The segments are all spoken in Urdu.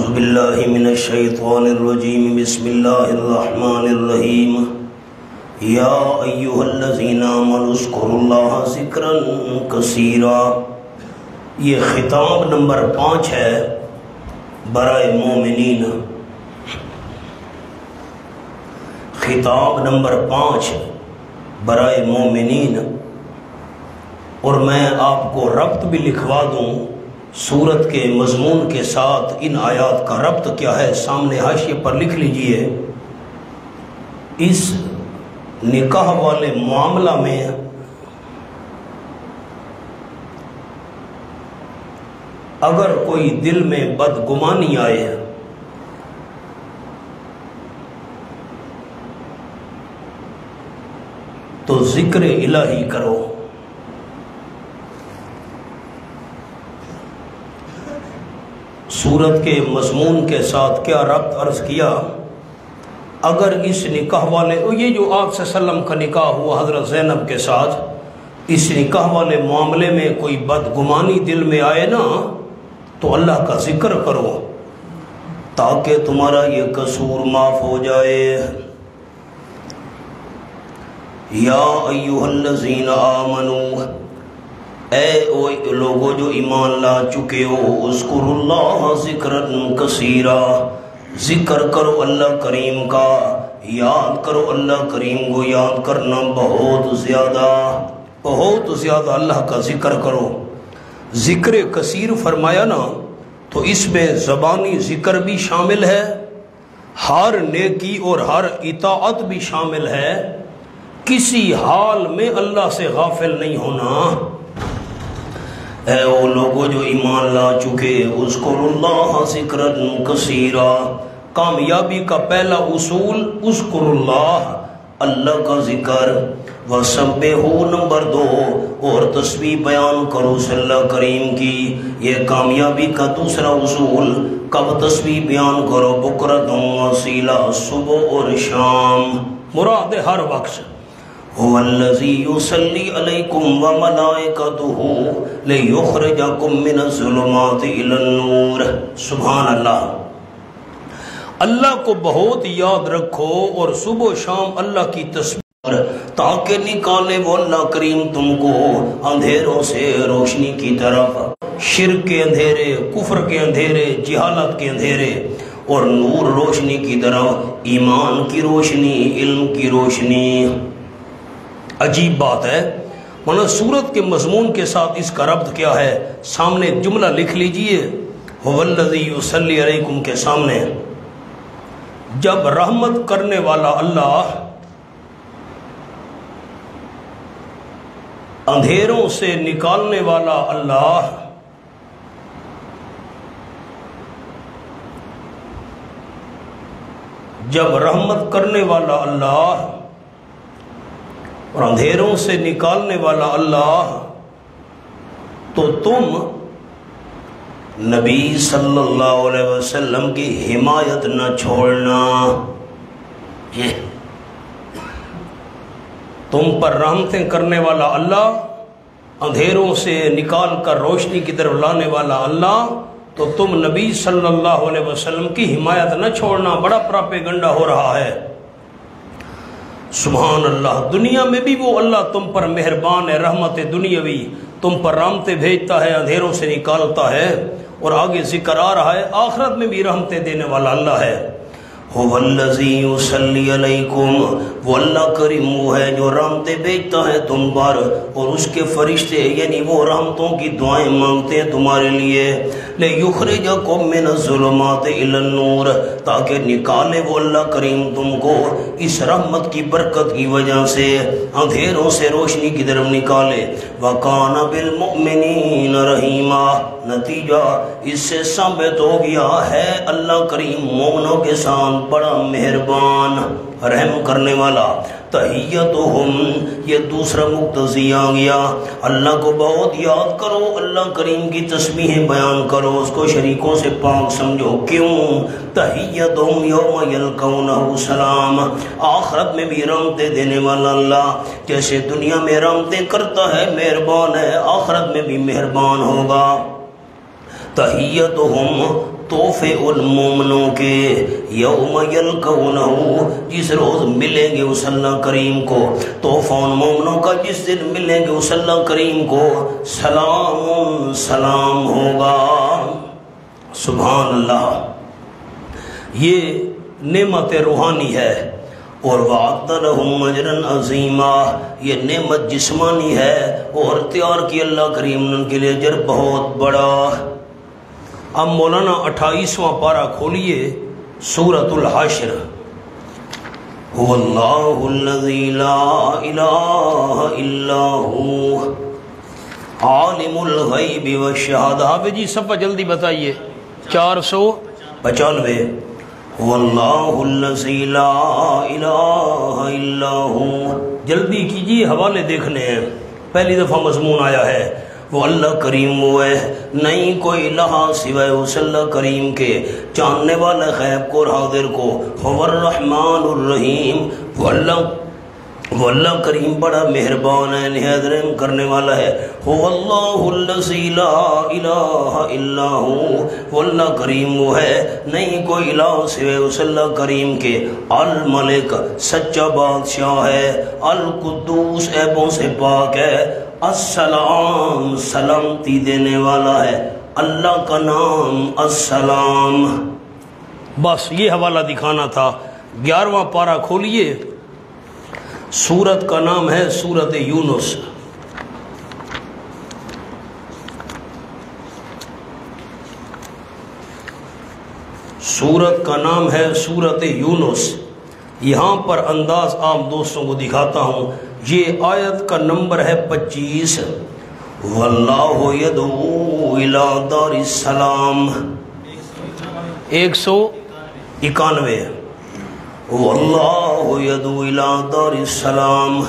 باللہ من الشیطان الرجیم بسم اللہ الرحمن الرحیم یا ایہا الذین آمنوا اذکروا اللہ ذکرا کثیرا۔ یہ خطاب نمبر 5 ہے برائے مومنین۔ خطاب نمبر 5 برائے مومنین، اور میں آپ کو ربط بھی لکھوا دوں سورت کے مضمون کے ساتھ۔ ان آیات کا ربط کیا ہے سامنے حاشیے پر لکھ لیجئے۔ اس نکاح والے معاملہ میں اگر کوئی دل میں بدگمانی آئے تو ذکر الہی کرو۔ سورت کے مضمون کے ساتھ کیا ربط عرض کیا؟ اگر اس نکاح والے، یہ جو آپ صلی اللہ علیہ وسلم کا نکاح ہوا حضرت زینب کے ساتھ، اس نکاح والے معاملے میں کوئی بدگمانی دل میں آئے نا تو اللہ کا ذکر کرو تاکہ تمہارا یہ قصور معاف ہو جائے۔ یا ایھا الذین آمنوا، اے لوگوں جو ایمان لا چکے ہو، اذکروا اللہ ذکرا کثیرا، ذکر کرو اللہ کریم کا، یاد کرو اللہ کریم کو، یاد کرنا بہت زیادہ اللہ کا ذکر کرو۔ ذکر کثیر فرمایا نا تو اس میں زبانی ذکر بھی شامل ہے، ہر نیکی اور ہر اطاعت بھی شامل ہے۔ کسی حال میں اللہ سے غافل نہیں ہونا۔ اے وہ لوگوں جو ایمان لا چکے، اذکروا اللہ ذکرا کثیرا، کامیابی کا پہلا اصول اذکروا اللہ، اللہ کا ذکر، وسبحوا نمبر 2، اور تسبیح بیان کرو صلی اللہ کریم کی۔ یہ کامیابی کا دوسرا اصول، کب تسبیح بیان کرو؟ بکرۃ وصیلا، صبح اور شام، مراد ہر وقت۔ هو الذی یصلی علیکم وملائکتہ لیخرجکم من الظلمات الی النور۔ سبحان اللہ۔ اللہ کو بہت یاد رکھو اور صبح و شام اللہ کی تسبیح، تاکہ نکالے وہ اللہ کریم تم کو اندھیروں سے روشنی کی طرف، شرک کے اندھیرے، کفر کے اندھیرے، جہالت کے اندھیرے، اور نور روشنی کی طرف، ایمان کی روشنی، علم کی روشنی۔ عجیب بات ہے، ورنہ سورت کے مضمون کے ساتھ اس کا ربط کیا ہے؟ سامنے ایک جملہ لکھ لیجئے، هو الذی یصلی علیکم کے سامنے۔ جب رحمت کرنے والا اللہ اندھیروں سے نکالنے والا اللہ جب رحمت کرنے والا اللہ اور اندھیروں سے نکالنے والا اللہ، تو تم نبی صلی اللہ علیہ وسلم کی حمایت نہ چھوڑنا۔ یہ تم پر رحمتیں کرنے والا اللہ، اندھیروں سے نکال کر روشنی کی طرف لانے والا اللہ، تو تم نبی صلی اللہ علیہ وسلم کی حمایت نہ چھوڑنا۔ بڑا پراپیگنڈا ہو رہا ہے۔ سبحان اللہ۔ دنیا میں بھی وہ اللہ تم پر مہربان ہے، رحمت دنیاوی، تم پر رحمتیں بھیجتا ہے، اندھیروں سے نکالتا ہے، اور آگے ذکر آ رہا ہے آخرت میں بھی رحمتیں دینے والا اللہ ہے۔ هو الذی یصلی علیکم، وہ اللہ کریم وہ ہے جو رحمتیں بھیجتا ہے تم پر، اور اس کے فرشتے یعنی وہ رحمتوں کی دعائیں مانگتے ہیں تمہارے لیے۔ لیخرجکم من الظلمات الی النور، تاکہ نکالے وہ اللہ کریم تم کو اس رحمت کی برکت کی وجہ سے اندھیروں سے روشنی کی طرف نکالے۔ وکان بالمؤمنین رحیما، نتیجہ اس سے ثابت ہو گیا ہے اللہ کریم مومنوں کے ساتھ بڑا مہربان، رحم کرنے والا۔ تحیتہم، یہ دوسرا مقتضی آ گیا، اللہ کو بہت یاد کرو، اللہ کریم کی تسبیحیں بیان کرو، اس کو شریکوں سے پاک سمجھو۔ کیوں؟ تحیتہم یوم یلقونہ سلام، آخرت میں بھی رحمتیں دینے والا اللہ جیسے دنیا میں رحمتیں کرتا ہے، مہربان ہے، آخرت میں بھی مہربان ہوگا۔ تحیتہم، تحفے ان مومنوں کے یوم یلقونہ جس روز ملیں گے اس اللہ کریم کو، تحفہ ان مومنوں کا جس دن ملیں گے اس اللہ کریم کو، سلام سلام ہوگا۔ سبحان اللہ، یہ نعمت روحانی ہے، اور وعد لہم اجرا عظیما، یہ نعمت جسمانی ہے اور تیار کی اللہ کریم نے ان کے لیے اجر بہت بڑا۔ اب مولانا 28واں پارہ کھولیے، سورۃ الحشر۔ هو اللہ الذی لا الہ الا هو عالم الغیب والشہادہ۔ حافظ جی صفحہ جلدی بتائیے، 495۔ هو اللہ الذی لا الہ الا هو، جلدی کیجیے، حوالے دیکھنے ہیں، پہلی دفعہ مضمون آیا ہے۔ وہ اللہ کریم وہ ہے، نہیں کوئی الہ سوائے اس اللہ کریم کے، جاننے والا غیب کو اور حاضر کو۔ هو الرحمن الرحیم، وہ اللہ کریم بڑا مہربان ہے، نہایت رحم کرنے والا ہے۔ هو اللہ الذی لا الہ الا هو، وہ اللہ کریم وہ ہے، نہیں کوئی الہ سوائے اس اللہ کریم کے۔ الملک، سچا بادشاہ ہے، القدوس، عیبوں سے پاک ہے، السلام، سلامتی دینے والا ہے، اللہ کا نام السلام۔ بس یہ حوالہ دکھانا تھا۔ 11واں پارہ کھولیے، سورت کا نام ہے سورت یونس۔ سورت کا نام ہے سورت یونس۔ یہاں پر انداز عام دوستوں کو دکھاتا ہوں، یہ آیت کا نمبر ہے 25۔ واللہ یدعو الی دار السلام، 191۔ واللہ یدعو الی دار السلام،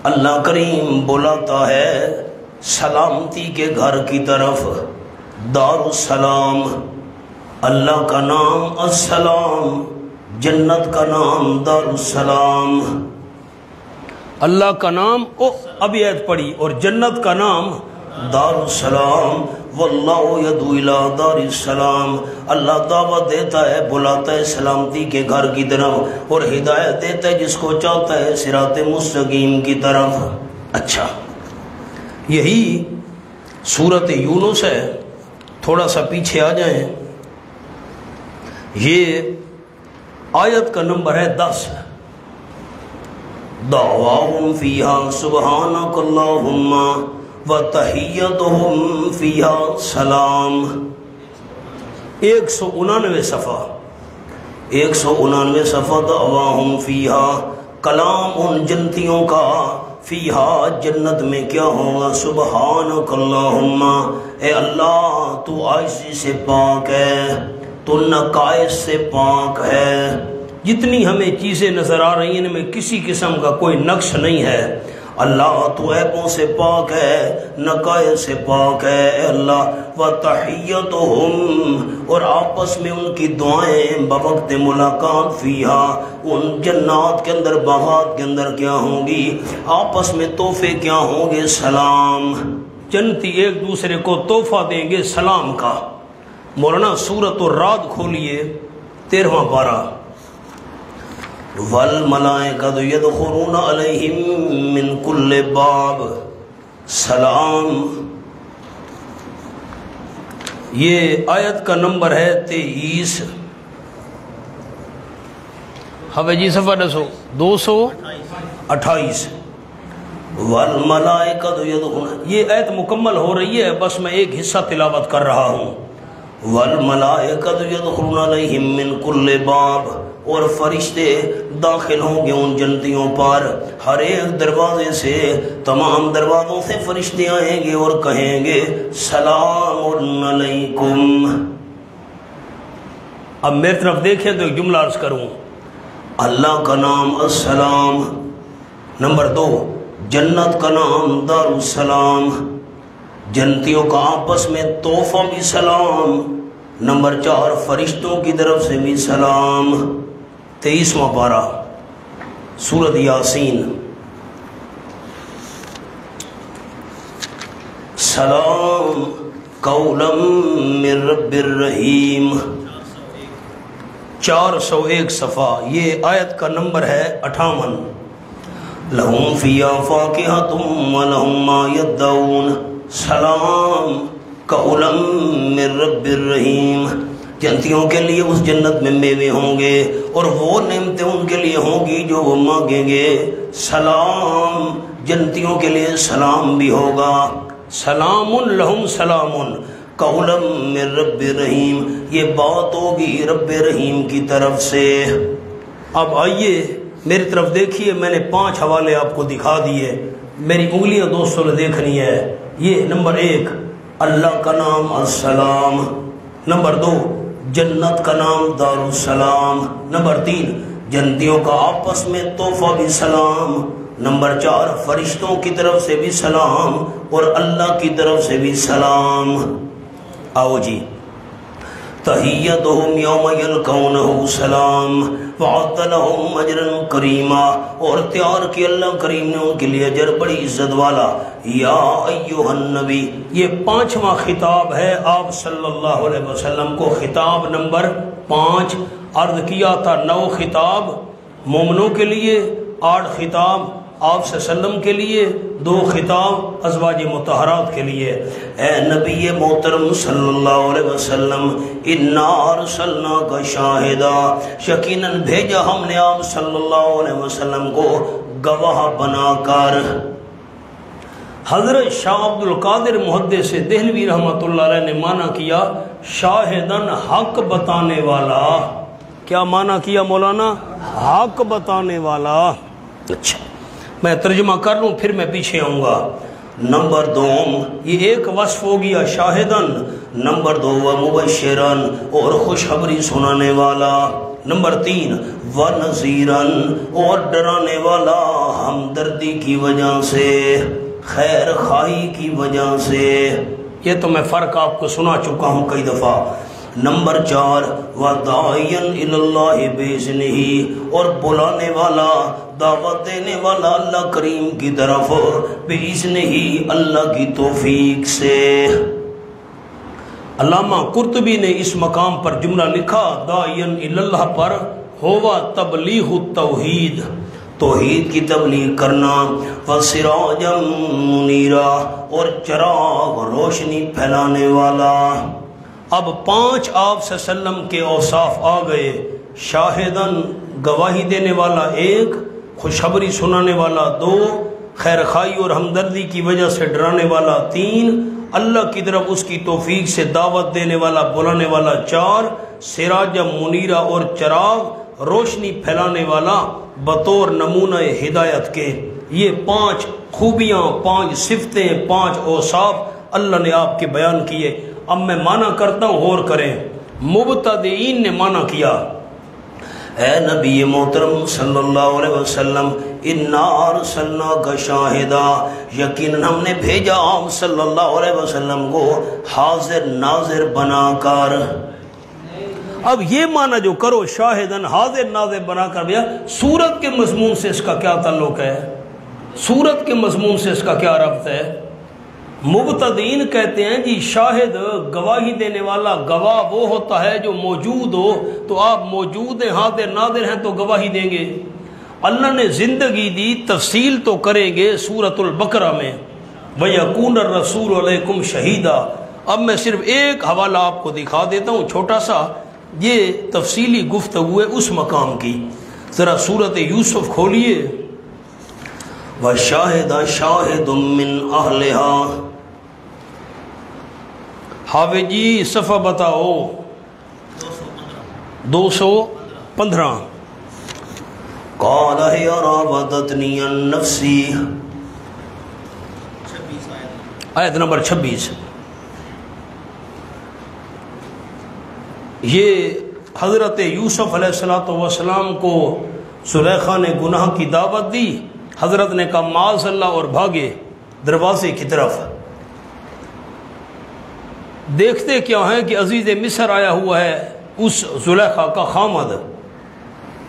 اللہ کریم بلاتا ہے سلامتی کے گھر کی طرف، دار السلام، اللہ کا نام السلام، جنت کا نام دار السلام۔ اللہ کا نام ابھی عید پڑھی، اور جنت کا نام دار السلام۔ واللہ یدعو الی دار السلام، اللہ دعوت دیتا ہے، بلاتا ہے سلامتی کے گھر کی طرف، اور ہدایت دیتا ہے جس کو چاہتا ہے صراط مستقیم کی طرف۔ اچھا، یہی سورت یونس ہے، تھوڑا سا پیچھے آ جائیں، یہ آیت کا نمبر ہے 10۔ دعواہم فیہا سبحانک اللہم وتحیتہم فیہا سلام، 199 صفحہ، 199 صفحہ۔ دعواہم فیہا، کلام ان جنتیوں کا، فیہا جنت میں کیا ہوگا، سبحانک اللہم، اے اللہ تو عاجزی سے پاک ہے، تو نقائص سے پاک ہے۔ جتنی ہمیں چیزیں نظر آ رہی ہیں ان میں کسی قسم کا کوئی نقص نہیں ہے، اللہ تو عیبوں سے پاک ہے، نقائص سے پاک ہے، اے اللہ۔ وتحیتہم، اور آپس میں ان کی دعائیں بوقت ملاقات، فیہا ان جنات کے اندر، باغات کے اندر کیا ہوں گی، آپس میں تحفے کیا ہوں گے، سلام۔ جنتی ایک دوسرے کو تحفہ دیں گے سلام کا۔ مولانا سورۃ الرعد کھولیے، 13واں پارہ۔ والملائکۃ یدخلون علیہم من کل باب سلام، یہ آیت کا نمبر ہے 23۔ جی صفحہ 228۔ والملائکۃ یدخلون، یہ آیت مکمل ہو رہی ہے، بس میں ایک حصہ تلاوت کر رہا ہوں۔ والملائکۃ یدخلون علیہم من کل باب، اور فرشتے داخل ہوں گے ان جنتیوں پر ہر ایک دروازے سے، تمام دروازوں سے فرشتے آئیں گے اور کہیں گے سلام علیکم۔ اب میری طرف دیکھیں تو ایک جملہ عرض کروں، اللہ کا نام السلام، نمبر 2 جنت کا نام دار السلام، جنتیوں کا آپس میں تحفہ بھی سلام، نمبر 4 فرشتوں کی طرف سے بھی سلام۔ 23واں پارہ سورۃ یاسین۔ سلام قولا من رب الرحیم۔ 401 صفحہ، یہ آیت کا نمبر ہے 58۔ لہم فیہا فاکہۃ ولہم ما یدعون سلام قولا من رب الرحیم۔ جنتیوں کے لیے اس جنت میں میوے ہوں گے اور وہ نعمتیں ان کے لیے ہوں گی جو وہ مانگیں گے۔ سلام، جنتیوں کے لیے سلام بھی ہوگا۔ سلام لہم سلام قولا من رب الرحیم، یہ بات ہوگی رب رحیم کی طرف سے۔ اب آئیے میری طرف دیکھیے، میں نے 5 حوالے آپ کو دکھا دیے، میری انگلیاں دوستوں نے دیکھنی ہے۔ یہ نمبر 1 اللہ کا نام السلام، نمبر 2 جنت کا نام دار السلام، نمبر 3 جنتیوں کا آپس میں تحفہ بھی سلام، نمبر 4 فرشتوں کی طرف سے بھی سلام اور اللہ کی طرف سے بھی سلام۔ آؤ جی، تحیتہم یوم یلقونہ سلام وعد لہم اجرا کریما، اور تیار کی اللہ کریم نے ان کے لیے اجر بڑی عزت والا۔ یا ایہا النبی، یہ 5واں خطاب ہے آپ صلی اللہ علیہ وسلم کو، خطاب نمبر 5۔ عرض کیا تھا 9 خطاب مومنوں کے لیے، 8 خطاب آپ صلی اللہ علیہ وسلم کے لیے، 2 خطاب ازواج مطہرات کے لیے۔ اے نبی محترم صلی اللہ علیہ وسلم، انا ارسلناک شاہدا، یقیناً بھیجا ہم نے آپ صلی اللہ علیہ وسلم کو گواہ بنا کر۔ حضرت شاہ عبد القادر محدث دہلوی رحمۃ اللہ علیہ نے معنی کیا شاہدن حق بتانے والا۔ کیا معنی کیا مولانا؟ حق بتانے والا۔ اچھا میں ترجمہ کر لوں پھر میں پیچھے آؤں گا۔ نمبر 2 یہ ایک وصف ہو گیا شاہدن، نمبر 2 مبشرن اور خوشخبری سنانے والا، نمبر 3 ونذیرن اور ڈرانے والا، ہمدردی کی وجہ سے، خیر خواہی کی وجہ سے۔ یہ تو میں فرق آپ کو سنا چکا ہوں کئی دفعہ۔ نمبر 4 وَدَاعِيًا إِلَى اللَّهِ بِإِذْنِهِ، اور بلانے والا، دعوت دینے والا اللہ کریم کی طرف، بِإِذْنِهِ اللہ کی توفیق سے۔ علامہ قرطبی نے اس مقام پر جملہ لکھا داعِيًا إِلَى اللَّهِ پر، ہوا تبلیغ التوحید، توحید کی تبلیغ کرنا، وَسِرَاجًا مُنِيرًا اور چراغ روشنی پھیلانے والا۔ اب 5 آپ صلی اللہ علیہ وسلم کے اوصاف آ گئے، شاہدن گواہی دینے والا 1، خوشخبری سنانے والا 2، خیر خواہی اور ہمدردی کی وجہ سے ڈرانے والا 3، اللہ کی طرف اس کی توفیق سے دعوت دینے والا بلانے والا 4، سراج منیرہ اور چراغ روشنی پھیلانے والا بطور نمونہ ہدایت کے۔ یہ 5 خوبیاں، 5 صفتیں، 5 اوصاف اللہ نے آپ کے بیان کیے۔ اب میں معنی کرتا ہوں، غور کریں۔ مبتدئین نے معنی کیا اے نبی محترم صلی اللہ علیہ وسلم، انا ارسلناک شاہدا، یقیناً ہم نے بھیجا آپ صلی اللہ علیہ وسلم کو حاضر ناظر بنا کر۔ اب یہ معنی جو کرو شاہدن حاضر ناظر بنا کر، بھیا سورت کے مضمون سے اس کا کیا تعلق ہے؟ سورت کے مضمون سے اس کا کیا ربط ہے؟ مبتدئین کہتے ہیں جی شاہد گواہی دینے والا، گواہ وہ ہوتا ہے جو موجود ہو، تو آپ موجود ہیں، حاضر ناظر ہیں تو گواہی دیں گے۔ اللہ نے زندگی دی، تفصیل تو کریں گے سورۃ البقرہ میں، وَيَكُونَ الرَّسُولُ عَلَيْكُمْ شَهِيدًا۔ اب میں صرف ایک حوالہ آپ کو دکھا دیتا ہوں چھوٹا سا، یہ تفصیلی گفتگو ہے اس مقام کی۔ ذرا سورۃ یوسف کھولیے، وَشَاهِدَ شَاهِدٌ مِّنْ أَهْلِهَا۔ حافظ جی صفحہ بتاؤ، 215۔ قَالَ هِيَ رَاوَدَتْنِي عَن نَّفْسِي، آیت نمبر 26۔ یہ حضرت یوسف علیہ السلام کو زلیخا نے گناہ کی دعوت دی، حضرت نے کہا معاذ اللہ اور بھاگے دروازے کی طرف۔ دیکھتے کیا ہیں کہ عزیز مصر آیا ہوا ہے اس زلیخا کا خامد،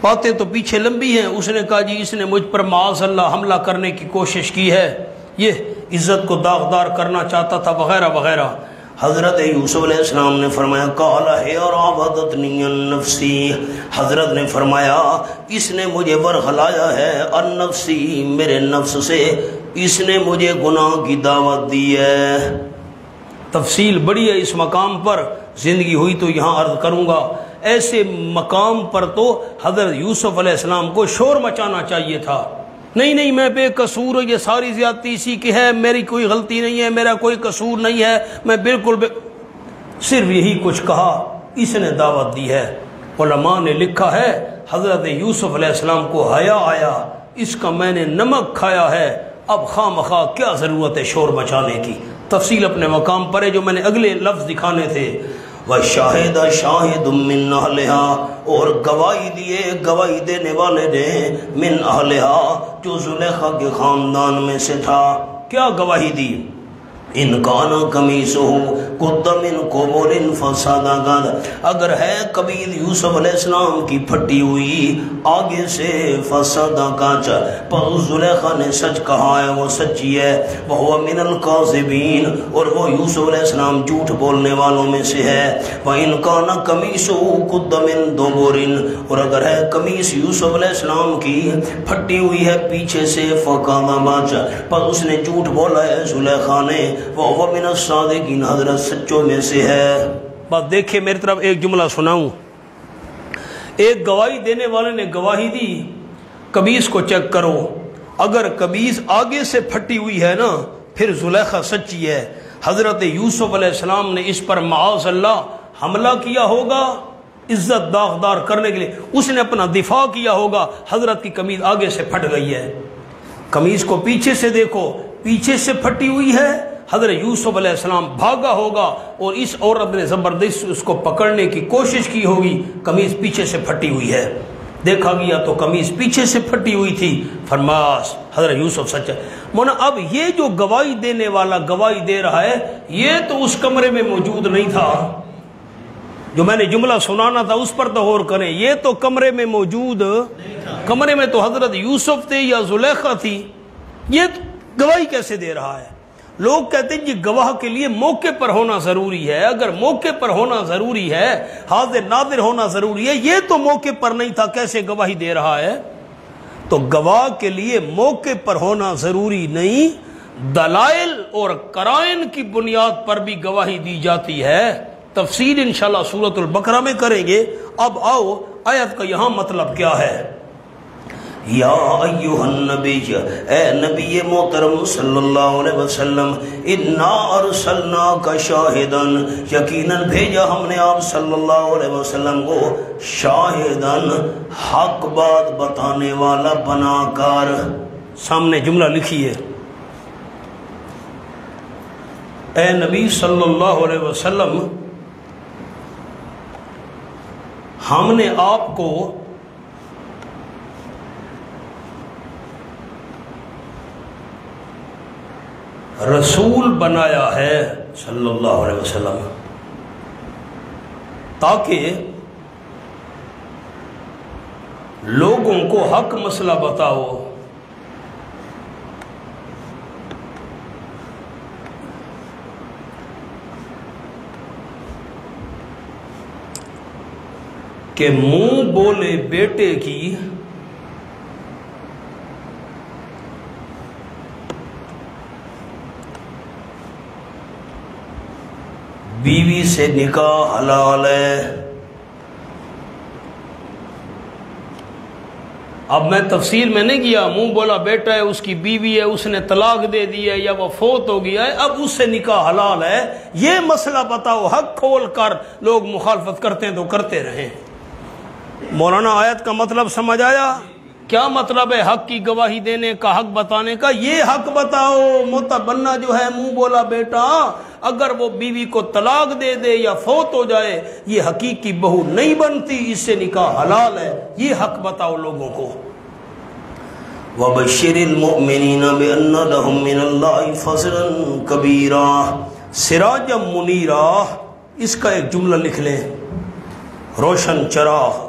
باتیں تو پیچھے لمبی ہیں۔ اس نے کہا جی اس نے مجھ پر معاذ اللہ حملہ کرنے کی کوشش کی ہے، یہ عزت کو داغدار کرنا چاہتا تھا وغیرہ وغیرہ۔ حضرت یوسف علیہ السلام نے فرمایا قال ہی راودتنی النفسی، حضرت نے فرمایا اس نے مجھے ورغلایا ہے النفسی، میرے نفس سے، اس نے مجھے گناہ کی دعوت دی ہے۔ تفصیل بڑی ہے اس مقام پر، زندگی ہوئی تو یہاں عرض کروں گا۔ ایسے مقام پر تو حضرت یوسف علیہ السلام کو شور مچانا چاہیے تھا، نہیں میں بے قصور ہوں، یہ ساری زیادتی اسی کی ہے، میری کوئی غلطی نہیں ہے، میرا کوئی قصور نہیں ہے، میں بالکل صرف یہی کچھ کہا، اس نے دعوت دی ہے۔ علماء نے لکھا ہے حضرت یوسف علیہ السلام کو حیا آیا، اس کا میں نے نمک کھایا ہے، اب خواہ مخواہ کیا ضرورت ہے شور مچانے کی۔ تفصیل اپنے مقام پر ہے جو میں نے اگلے لفظ دکھانے تھے۔ وَشَاهِدَ شَاهِدٌ مِّنْ أَهْلِهَا، اور گواہی دیے گواہی دینے والے نے من اہلہا جو زلیخا کے خاندان میں سے تھا۔ کیا گواہی دی؟ ان کان قمیصہ قد من قبل فصدقت، اگر ہے قمیص یوسف علیہ السلام کی پھٹی ہوئی آگے سے فصدقت، پر زلیخا نے سچ کہا ہے، وہ سچی ہے، وہو من الکاذبین، اور وہ یوسف علیہ السلام جھوٹ بولنے والوں میں سے ہے۔ وَإِن كَانَ قَمِيصُهُ قُدَّ مِن دُبُرٍ، اور اگر ہے قمیص یوسف علیہ السلام کی پھٹی ہوئی ہے پیچھے سے فَكَذَبَتْ، پر اس نے جھوٹ بولا ہے زلیخا نے، وہ من الصادقین، حضرت سچوں میں سے ہے۔ بات دیکھیں میری طرف ایک جملہ سناؤں۔ ایک گواہی دینے والے نے گواہی دی، قمیص کو چیک کرو، اگر قمیص آگے سے پھٹی ہوئی ہے نا پھر زلیخا سچی ہے۔ حضرت یوسف علیہ السلام نے اس پر معاذ اللہ حملہ کیا ہوگا عزت داغدار کرنے کے لیے، اس نے اپنا دفاع کیا ہوگا، حضرت کی قمیص آگے سے پھٹ گئی ہے، قمیص کو پیچھے سے دیکھو، پیچھے سے پھٹی ہوئی ہے، حضرت یوسف علیہ السلام بھاگا ہوگا اور اس عورت نے زبردست اس کو پکڑنے کی کوشش کی ہوگی، قمیص پیچھے سے پھٹی ہوئی ہے، دیکھا گیا تو قمیص پیچھے سے پھٹی ہوئی تھی، فرمایا حضرت یوسف سچ ہے۔ مونا اب یہ جو گواہی دینے والا گواہی دے رہا ہے یہ تو اس کمرے میں موجود نہیں تھا، جو میں نے جملہ سنانا تھا اس پر تو غور کریں، یہ تو کمرے میں موجود، کمرے میں تو حضرت یوسف تھے یا زلیخا تھی، یہ گواہی کیسے دے رہا ہے؟ لوگ کہتے ہیں کہ گواہ کے لیے موقع پر ہونا ضروری ہے، اگر موقع پر ہونا ضروری ہے، حاضر ناظر ہونا ضروری ہے، یہ تو موقع پر نہیں تھا، کیسے گواہی دے رہا ہے؟ تو گواہ کے لیے موقع پر ہونا ضروری نہیں، دلائل اور قرائن کی بنیاد پر بھی گواہی دی جاتی ہے۔ تفصیل انشاءاللہ سورۃ البقرہ میں کریں گے۔ اب آؤ آیت کا یہاں مطلب کیا ہے۔ یا ایہا النبی، اے نبی محترم صلی اللہ علیہ وسلم، انا ارسلناک شاہدن، یقیناً بھیجا ہم نے آپ صلی اللہ علیہ وسلم کو شاہدن، حق بات بتانے والا بنا کر۔ سامنے جملہ لکھیے، اے نبی صلی اللہ علیہ وسلم، ہم نے آپ کو رسول بنایا ہے صلی اللہ علیہ وسلم، تاکہ لوگوں کو حق مسئلہ بتاؤ، کہ منہ بولے بیٹے کی بیوی سے نکاح حلال ہے۔ اب میں تفصیل میں نہیں کیا، منہ بولا بیٹا ہے، اس کی بیوی ہے، اس نے طلاق دے دی ہے یا وہ فوت ہو گیا ہے، اب اس سے نکاح حلال ہے، یہ مسئلہ بتاؤ، حق کھول کر۔ لوگ مخالفت کرتے ہیں تو کرتے رہیں۔ مولانا آیت کا مطلب سمجھ آیا؟ کیا مطلب ہے حق کی گواہی دینے کا، حق بتانے کا؟ یہ حق بتاؤ، متبنہ جو ہے منہ بولا بیٹا، اگر وہ بیوی کو طلاق دے دے یا فوت ہو جائے یہ حقیقی بہو نہیں بنتی، اس سے نکاح حلال ہے، یہ حق بتاؤ لوگوں کو۔ وَبَشِّرِ الْمُؤْمِنِينَ بِأَنَّ لَهُم مِّنَ اللَّهِ فَضْلًا كَبِيرًا۔ سراجا منیرا، اس کا ایک جملہ لکھ لیں، روشن چراغ،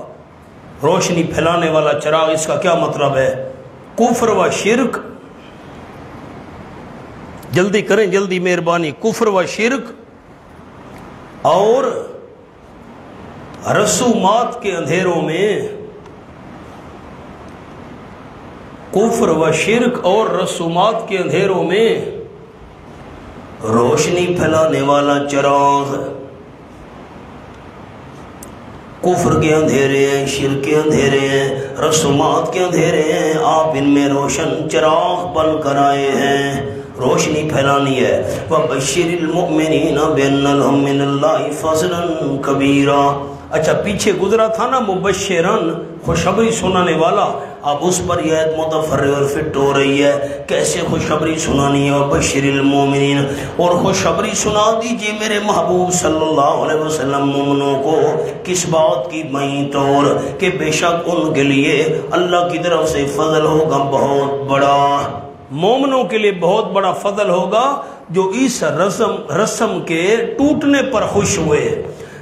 روشنی پھیلانے والا چراغ۔ اس کا کیا مطلب ہے؟ کفر و شرک جلدی کریں جلدی مہربانی. کفر و شرک اور رسومات کے اندھیروں میں، کفر و شرک اور رسومات کے اندھیروں میں روشنی پھیلانے والا چراغ. کفر کے اندھیرے ہیں، شرک کے اندھیرے ہیں، رسومات کے اندھیرے ہیں، آپ ان میں روشن چراغ بن کر آئے ہیں، روشنی پھیلانی ہے. وَبَشِّرِ الْمُؤْمِنِينَ بِأَنَّ لَهُم مِّنَ اللَّهِ فَضْلًا كَبِيرًا. اچھا پیچھے گزرا تھا نا مبشرن، خوشخبری سنانے والا. اب اس پر یہ آیت متفرع اور فٹ ہو رہی ہے. کیسے خوشخبری سنانی ہے؟ وَبَشِّرِ الْمُؤْمِنِينَ، اور خوشخبری سنا دیجئے میرے محبوب صلی اللہ علیہ وسلم مومنوں کو. کس بات کی؟ معین طور کہ بے شک ان کے لیے اللہ کی طرف سے فضل ہوگا بہت بڑا. مومنوں کے لیے بہت بڑا فضل ہوگا جو اس رسم کے ٹوٹنے پر خوش ہوئے،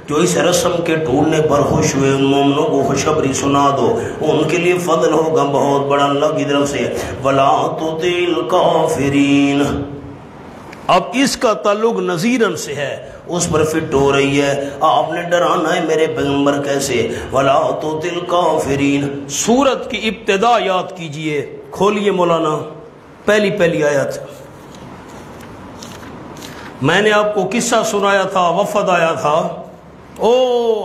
جو اس رسم کے ٹوٹنے پر خوش ہوئے، ان مومنوں کو خوشخبری سنا دو، ان کے لیے فضل ہوگا بہت بڑا اللہ کی طرف سے. وَلَا تُطِعِ الْكَافِرِينَ. اب اس کا تعلق نذیرن سے ہے، اس پر فٹ ہو رہی ہے. آپ نے ڈرانا ہے میرے پیغمبر کیسے؟ وَلَا تُطِعِ الْكَافِرِينَ. سورت کی ابتدا یاد کیجئے، کھولیے مولانا پہلی آیت. میں نے آپ کو قصہ سنایا تھا، وفد آیا تھا، او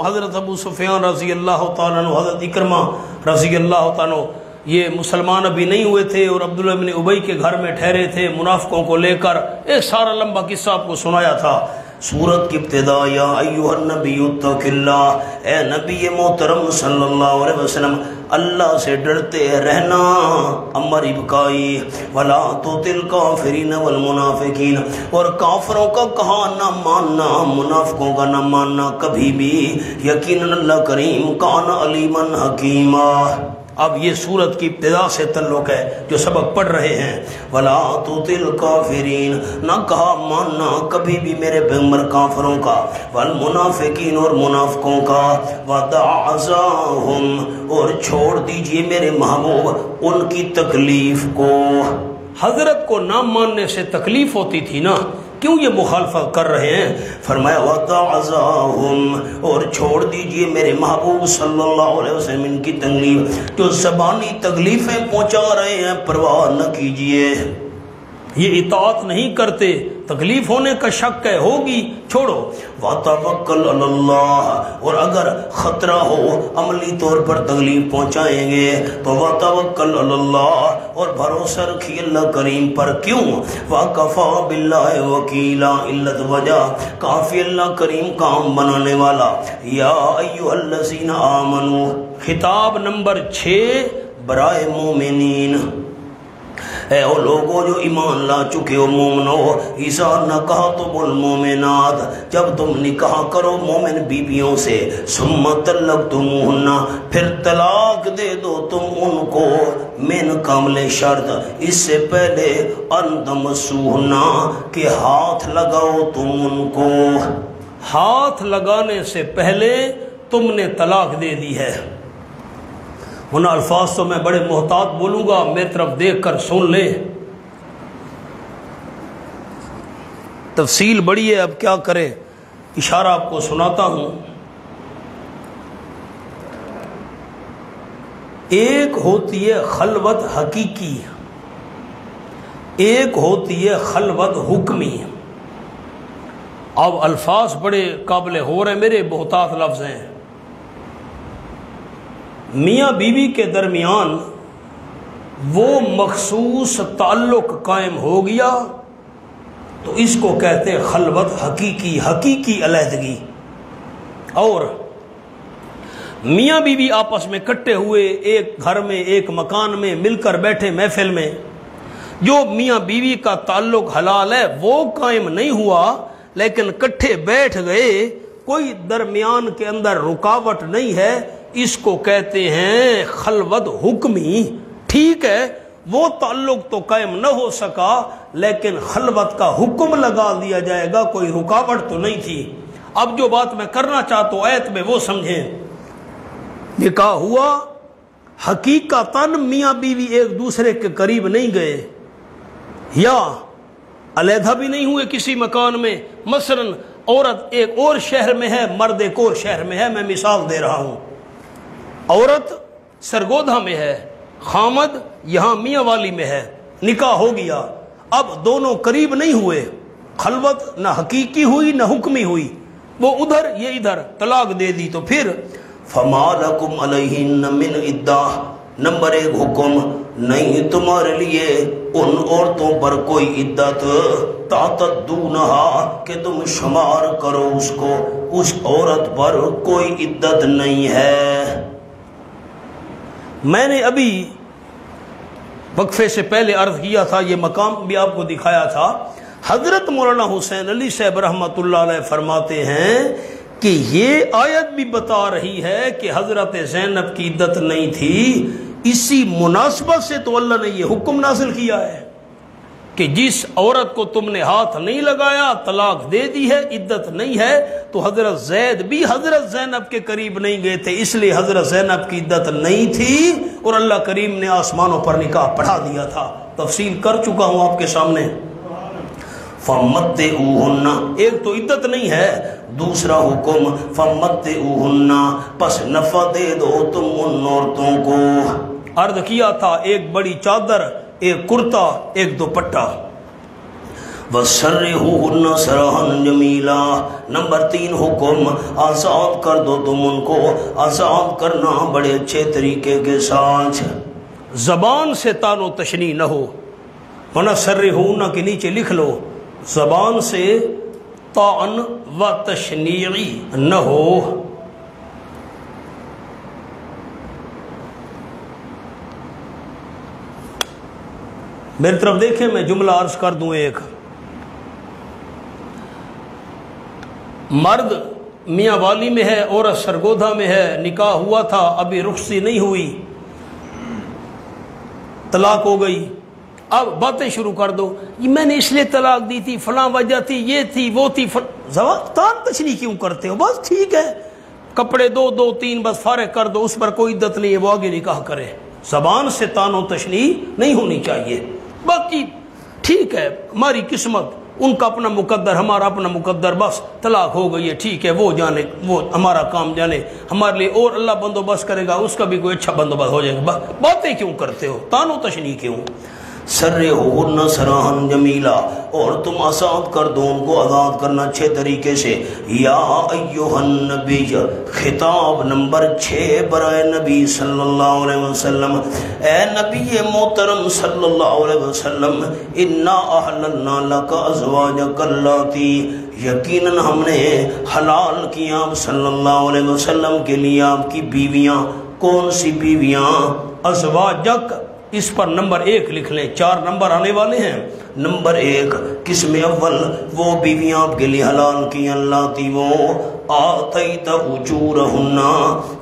حضرت ابو سفیان رضی اللہ تعالیٰ عنہ، حضرت اکرمہ رضی اللہ تعالیٰ عنہ، یہ مسلمان ابھی نہیں ہوئے تھے اور عبداللہ بن ابی کے گھر میں ٹھہرے تھے منافقوں کو لے کر. ایک سارا لمبا قصہ آپ کو سنایا تھا. سورت کی ابتدا یا ایھا النبی اتق اللہ، اے نبی محترم صلی اللہ علیہ وسلم اللہ سے ڈرتے رہنا. امر ابکائی. ولا تطع الکافرین والمنافقین، اور کافروں کا کہا نہ ماننا، منافقوں کا نہ ماننا کبھی بھی. یقیناً اللہ کریم کان علیما حکیما. اب یہ سورت کی ابتدا سے تعلق ہے جو سبق پڑھ رہے ہیں. ولا تطع الکافرین، نہ کہا ماننا کبھی بھی میرے پیغمبر کافروں کا، والمنافقین اور منافقوں کا، ودع اذاہم، اور چھوڑ دیجئے میرے محبوب ان کی تکلیف کو. حضرت کو نہ ماننے سے تکلیف ہوتی تھی نا، کیوں یہ مخالفت کر رہے ہیں؟ فرمایا وَدَعَ عَزَاهُمْ، اور چھوڑ دیجئے میرے محبوب صلی اللہ علیہ وسلم ان کی تکلیف، جو زبانی تکلیفیں پہنچا رہے ہیں پرواہ نہ کیجئے. یہ اطاعت نہیں کرتے، تکلیف ہونے کا شک ہے، ہوگی، چھوڑو. وَتَوَكَّلْ عَلَى اللَّهِ، اور اگر خطرہ ہو عملی طور پر تکلیف پہنچائیں گے تو وَتَوَكَّلْ عَلَى اللَّهِ، اور بھروسہ رکھیے اللہ کریم پر. کیوں؟ وَكَفَى بِاللَّهِ وَكِيلًا، علت وجہ کافی اللہ کریم کام بنانے والا. یا ایھا الذین آمنوا، خطاب نمبر 6 برائے مومنین. اے او لوگوں جو ایمان لا چکے ہو مومنو، اذا نکحتم المؤمنات، جب تم نکاح کرو مومن بیویوں سے، ثم طلقتموہن، پھر طلاق دے دو تم ان کو، من قبل شرط، اس سے پہلے ان تمسوہن، کہ ہاتھ لگاؤ تم ان کو. ہاتھ لگانے سے پہلے تم نے طلاق دے دی ہے. ان الفاظ تو میں بڑے محتاط بولوں گا، میری طرف دیکھ کر سن لے، تفصیل بڑی ہے، اب کیا کرے، اشارہ آپ کو سناتا ہوں. ایک ہوتی ہے خلوت حقیقی، ایک ہوتی ہے خلوت حکمی. اب الفاظ بڑے قابل ہو رہے ہیں، میرے محتاط لفظ ہیں. میاں بیوی کے درمیان وہ مخصوص تعلق قائم ہو گیا تو اس کو کہتے ہیں خلوت حقیقی، حقیقی علیحدگی. اور میاں بیوی آپس میں کٹے ہوئے ایک گھر میں ایک مکان میں مل کر بیٹھے محفل میں، جو میاں بیوی کا تعلق حلال ہے وہ قائم نہیں ہوا، لیکن کٹھے بیٹھ گئے، کوئی درمیان کے اندر رکاوٹ نہیں ہے، اس کو کہتے ہیں خلوت حکمی. ٹھیک ہے وہ تعلق تو قائم نہ ہو سکا لیکن خلوت کا حکم لگا دیا جائے گا، کوئی رکاوٹ تو نہیں تھی. اب جو بات میں کرنا چاہتا ہوں آیت میں وہ سمجھیں. نکاح ہوا، حقیقتاً میاں بیوی ایک دوسرے کے قریب نہیں گئے، یا علیحدہ بھی نہیں ہوئے کسی مکان میں. مثلاً عورت ایک اور شہر میں ہے، مرد ایک اور شہر میں ہے. میں مثال دے رہا ہوں. عورت سرگودھا میں ہے، خامد یہاں میاں والی میں ہے. نکاح ہو گیا، اب دونوں قریب نہیں ہوئے، خلوت نہ حقیقی ہوئی نہ حکمی ہوئی، وہ ادھر یہ ادھر، طلاق دے دی. تو پھر فما لکم علیہن من عدہ، نمبر 1 حکم، نہیں تمہارے لیے ان عورتوں پر کوئی عدت، تعتدونہا کہ تم شمار کرو اس کو، اس عورت پر کوئی عدت نہیں ہے. میں نے ابھی وقفے سے پہلے عرض کیا تھا، یہ مقام بھی آپ کو دکھایا تھا. حضرت مولانا حسین علی صاحب رحمۃ اللہ علیہ فرماتے ہیں کہ یہ آیت بھی بتا رہی ہے کہ حضرت زینب کی عدت نہیں تھی. اسی مناسبت سے تو اللہ نے یہ حکم نازل کیا ہے کہ جس عورت کو تم نے ہاتھ نہیں لگایا، طلاق دے دی ہے، عدت نہیں ہے. تو حضرت زید بھی حضرت زینب کے قریب نہیں گئے تھے، اس لیے حضرت زینب کی عدت نہیں تھی، اور اللہ کریم نے آسمانوں پر نکاح پڑھا دیا تھا. تفصیل کر چکا ہوں آپ کے سامنے. فَمَتِّعُوهُنَّ، ایک تو عدت نہیں ہے، دوسرا حکم فَمَتِّعُوهُنَّ، پس نفع دے دو تم ان عورتوں کو. عرض کیا تھا ایک بڑی چادر، ایک کرتا، ایک دوپٹہ. وَسَرِّحُوهُنَّ سَرَحًا جَمِيلًا، نمبر 3 حکم، آزاد کر دو تم ان کو، آزاد کرنا بڑے اچھے طریقے کے ساتھ. زبان سے تان و تشنیع نہ ہو، ورنہ سرحُوهُنَّ کے نیچے لکھ لو، زبان سے طعن و تشنیعی نہ ہو. میری طرف دیکھیں، میں جملہ عرض کر دوں. ایک مرد میاں والی میں ہے، عورت سرگودھا میں ہے، نکاح ہوا تھا، ابھی رخصتی نہیں ہوئی، طلاق ہو گئی. اب باتیں شروع کر دو، یہ میں نے اس لیے طلاق دی تھی، فلاں وجہ تھی، یہ تھی وہ تھی. تان تشنیع کیوں کرتے ہو؟ بس ٹھیک ہے، کپڑے دو 2-3 بس فارغ کر دو، اس پر کوئی عدت نہیں ہے، وہ آگے نکاح کرے. زبان سے تان و تشنیع نہیں ہونی چاہیے. باقی ٹھیک ہے، ہماری قسمت، ان کا اپنا مقدر، ہمارا اپنا مقدر، بس طلاق ہو گئی ہے، ٹھیک ہے، وہ جانے، وہ ہمارا کام جانے، ہمارے لیے اور اللہ بندوبست کرے گا، اس کا بھی کوئی اچھا بندوبست ہو جائے گا. باتیں کیوں کرتے ہو؟ تان و تشنیع کیوں؟ سرحُوهُنَّ سَرَحًا جَمِيلًا، اور تم آزاد کر دو ان کو، آزاد کرنا اچھے طریقے سے. یا ایھا النبی، خطاب نمبر 6 برائے نبی صلی اللہ علیہ وسلم. اے نبی محترم صلی اللہ علیہ وسلم، انا احللنا لک ازواجک اللاتی، یقیناً ہم نے حلال کیا آپ صلی اللہ علیہ وسلم کے لیے آپ کی بیویاں. کون سی بیویاں؟ ازواجک، اس پر نمبر 1 لکھ لیں، 4 نمبر آنے والے ہیں. نمبر 1 قسم اول، وہ بیویاں آپ کے لیے حلال کی اللہ تھی، وہ آتیت اجورہن،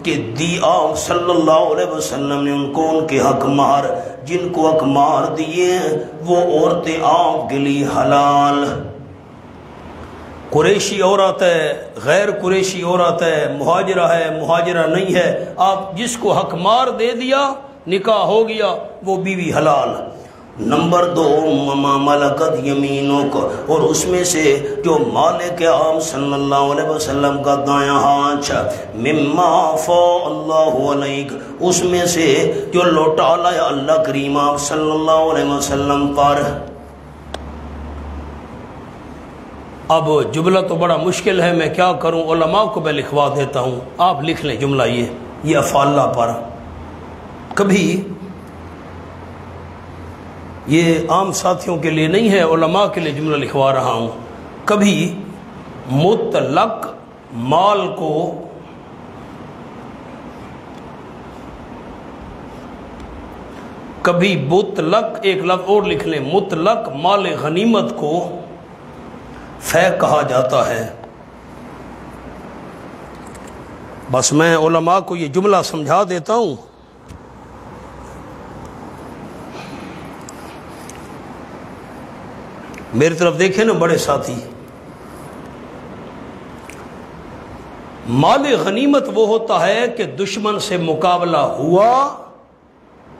کہ دی آپ صلی اللہ علیہ وسلم نے ان کو ان کے حق مہر، جن کو حق مہر دیے وہ عورتیں آپ کے لیے حلال. قریشی عورت ہے، غیر قریشی عورت ہے، مہاجرہ ہے، مہاجرہ نہیں ہے، آپ جس کو حق مہر دے دیا، نکاح ہو گیا، وہ بیوی حلال. نمبر 2 مما ملکت یمینک، اور اس میں سے جو مالک آپ صلی اللہ علیہ وسلم کا دایاں ہاتھ، مما افاء اللہ علیک، اس میں سے جو لوٹا لایا اللہ کریم آپ صلی اللہ علیہ وسلم پر. اب جملہ تو بڑا مشکل ہے، میں کیا کروں، علماء کو میں لکھوا دیتا ہوں، آپ لکھ لیں جملہ یہ افعال پر. کبھی یہ عام ساتھیوں کے لیے نہیں ہے، علماء کے لیے جملہ لکھوا رہا ہوں. کبھی مطلق مال کو کبھی مطلق، ایک لفظ اور لکھ لیں، مطلق مال غنیمت کو فے کہا جاتا ہے. بس میں علماء کو یہ جملہ سمجھا دیتا ہوں. میری طرف دیکھیں نا بڑے ساتھی، مال غنیمت وہ ہوتا ہے کہ دشمن سے مقابلہ ہوا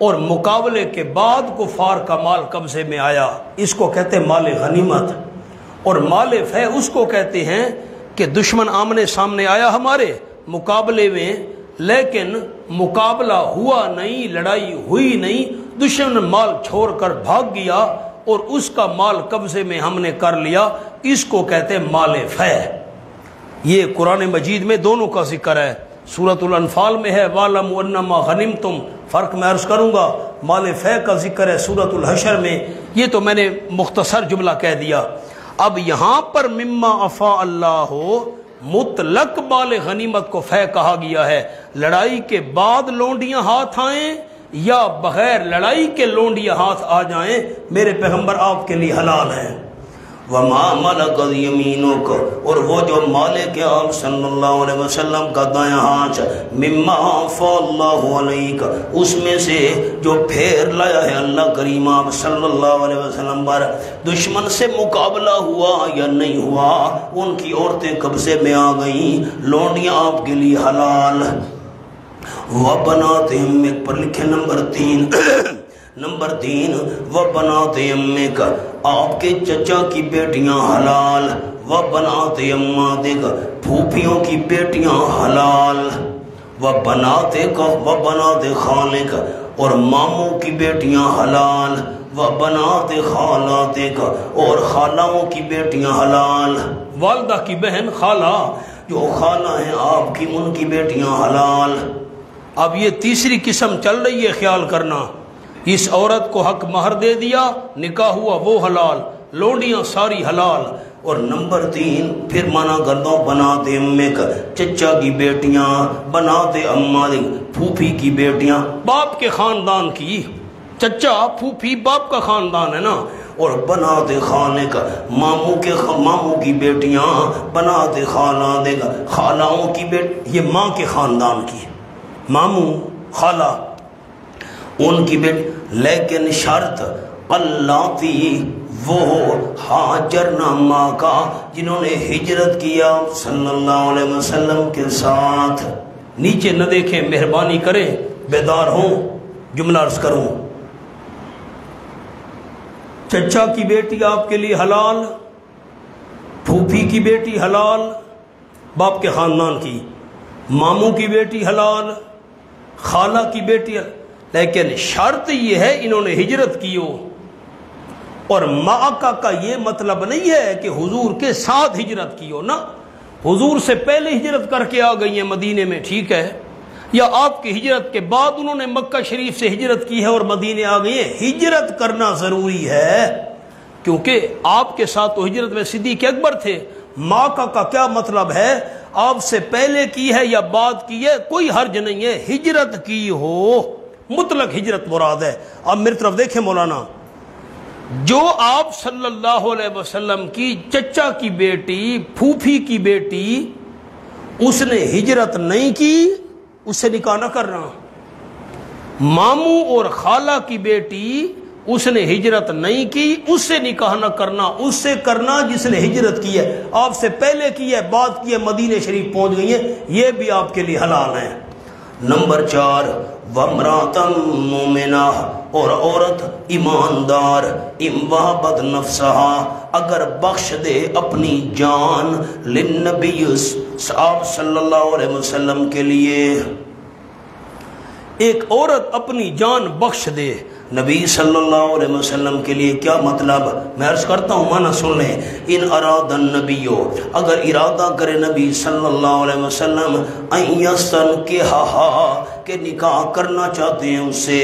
اور مقابلے کے بعد کفار کا مال قبضے میں آیا، اس کو کہتے ہیں مال غنیمت۔ اور مال فے اس کو کہتے ہیں کہ دشمن آمنے سامنے آیا ہمارے مقابلے میں، لیکن مقابلہ ہوا نہیں، لڑائی ہوئی نہیں، دشمن مال چھوڑ کر بھاگ گیا اور اس کا مال قبضے میں ہم نے کر لیا، اس کو کہتے ہیں مال فے۔ یہ قرآن مجید میں دونوں کا ذکر ہے، سورۃ الانفال میں ہے وَاعْلَمُوا أَنَّمَا غَنِمْتُمْ، فرق میں عرض کروں گا، مال فے کا ذکر ہے سورۃ الحشر میں۔ یہ تو میں نے مختصر جملہ کہہ دیا۔ اب یہاں پر مما افاء اللہ مطلق مال غنیمت کو فے کہا گیا ہے، لڑائی کے بعد لونڈیاں ہاتھ آئیں یا بغیر لڑائی کے لونڈیاں ہاتھ آ جائیں، میرے پیغمبر آپ کے لیے حلال ہیں۔ وَمَا مَلَكَتْ يَمِينُكَ، اور وہ جو مالک آپ صلی اللہ علیہ وسلم کا دایاں ہاتھ، مما افاء اللہ علیک، اس میں سے جو پھیر لایا ہے اللہ کریم آپ صلی اللہ علیہ وسلم پر، دشمن سے مقابلہ ہوا یا نہیں ہوا، ان کی عورتیں قبضے میں آ گئیں، لونڈیاں آپ کے لیے حلال۔ وَبَنَاتِ أَمِّكَ پر لکھے نمبر 3 وَبَنَاتِ أَمِّكَ، آپ کے چچا کی بیٹیاں حلال، وَبَنَاتِ أَمَّاتِكَ، پھوپھیوں کی بیٹیاں حلال، وَبَنَاتِ خَالِكَ، اور ماموں کی بیٹیاں حلال، وَبَنَاتِ خَالَاتِكَ، اور خالاؤں کی بیٹیاں حلال، والدہ کی بہن خالہ، جو خالہ ہیں آپ کی، ان کی بیٹیاں حلال۔ اب یہ تیسری قسم چل رہی ہے، خیال کرنا، اس عورت کو حق مہر دے دیا، نکاح ہوا، وہ حلال، لونڈیاں ساری حلال۔ اور نمبر 3 پھر مانا کر دو بنات امک، چچا کی بیٹیاں، بنات امالک، پھوپھی کی بیٹیاں، باپ کے خاندان کی، چچا پھوپھی باپ کا خاندان ہے نا، اور بنات خالک، ماموں کی بیٹیاں، بنات خالاتک، خالاؤں کی بیٹی، یہ ماں کے خاندان کی، ماموں خالہ ان کی بیٹی، لیکن شرط اللاتی، وہ ہاجرنا ماکا، جنہوں نے ہجرت کیا صلی اللہ علیہ وسلم کے ساتھ۔ نیچے نہ دیکھیں، مہربانی کریں، بیدار ہوں، جملہ عرض کروں، چچا کی بیٹی آپ کے لیے حلال، پھوپھی کی بیٹی حلال باپ کے خاندان کی، ماموں کی بیٹی حلال، خالہ کی بیٹی حلال، لیکن شرط یہ ہے انہوں نے ہجرت کی ہو۔ اور معاکہ کا یہ مطلب نہیں ہے کہ حضور کے ساتھ ہجرت کی ہو، نا، حضور سے پہلے ہجرت کر کے آ گئی ہیں مدینے میں، ٹھیک ہے، یا آپ کی ہجرت کے بعد انہوں نے مکہ شریف سے ہجرت کی ہے اور مدینے آ گئی ہیں۔ ہجرت کرنا ضروری ہے، کیونکہ آپ کے ساتھ تو ہجرت میں صدیق اکبر تھے۔ معاکہ کا کیا مطلب ہے؟ آپ سے پہلے کی ہے یا بعد کی ہے، کوئی حرج نہیں ہے، ہجرت کی ہو، مطلق ہجرت مراد ہے۔ اب میری طرف دیکھیں مولانا، جو آپ صلی اللہ علیہ وسلم کی چچا کی بیٹی، پھوپھی کی بیٹی، اس نے ہجرت نہیں کی، اس سے نکاح نہ کرنا۔ ماموں اور خالہ کی بیٹی، اس نے ہجرت نہیں کی، اس سے نکاح نہ کرنا، اس سے کرنا جس نے ہجرت کی ہے، آپ سے پہلے کی ہے، بعد کی ہے، مدینہ شریف پہنچ گئی ہیں، یہ بھی آپ کے لیے حلال ہیں۔ نمبر 4 وَامْرَأَةً مُؤْمِنَةً، اور عورت ایماندار، وَهَبَتْ نَفْسَهَا، اگر بخش دے اپنی جان، للنبی آپ صلی اللہ علیہ وسلم کے لیے، ایک عورت اپنی جان بخش دے نبی صلی اللہ علیہ وسلم کے لیے، کیا مطلب؟ میں عرض کرتا ہوں، معنی سن لیں، ان اراد النبی، اگر ارادہ کرے نبی صلی اللہ علیہ وسلم، ان یستنکحھا، کہ نکاح کرنا چاہتے ہیں اس سے،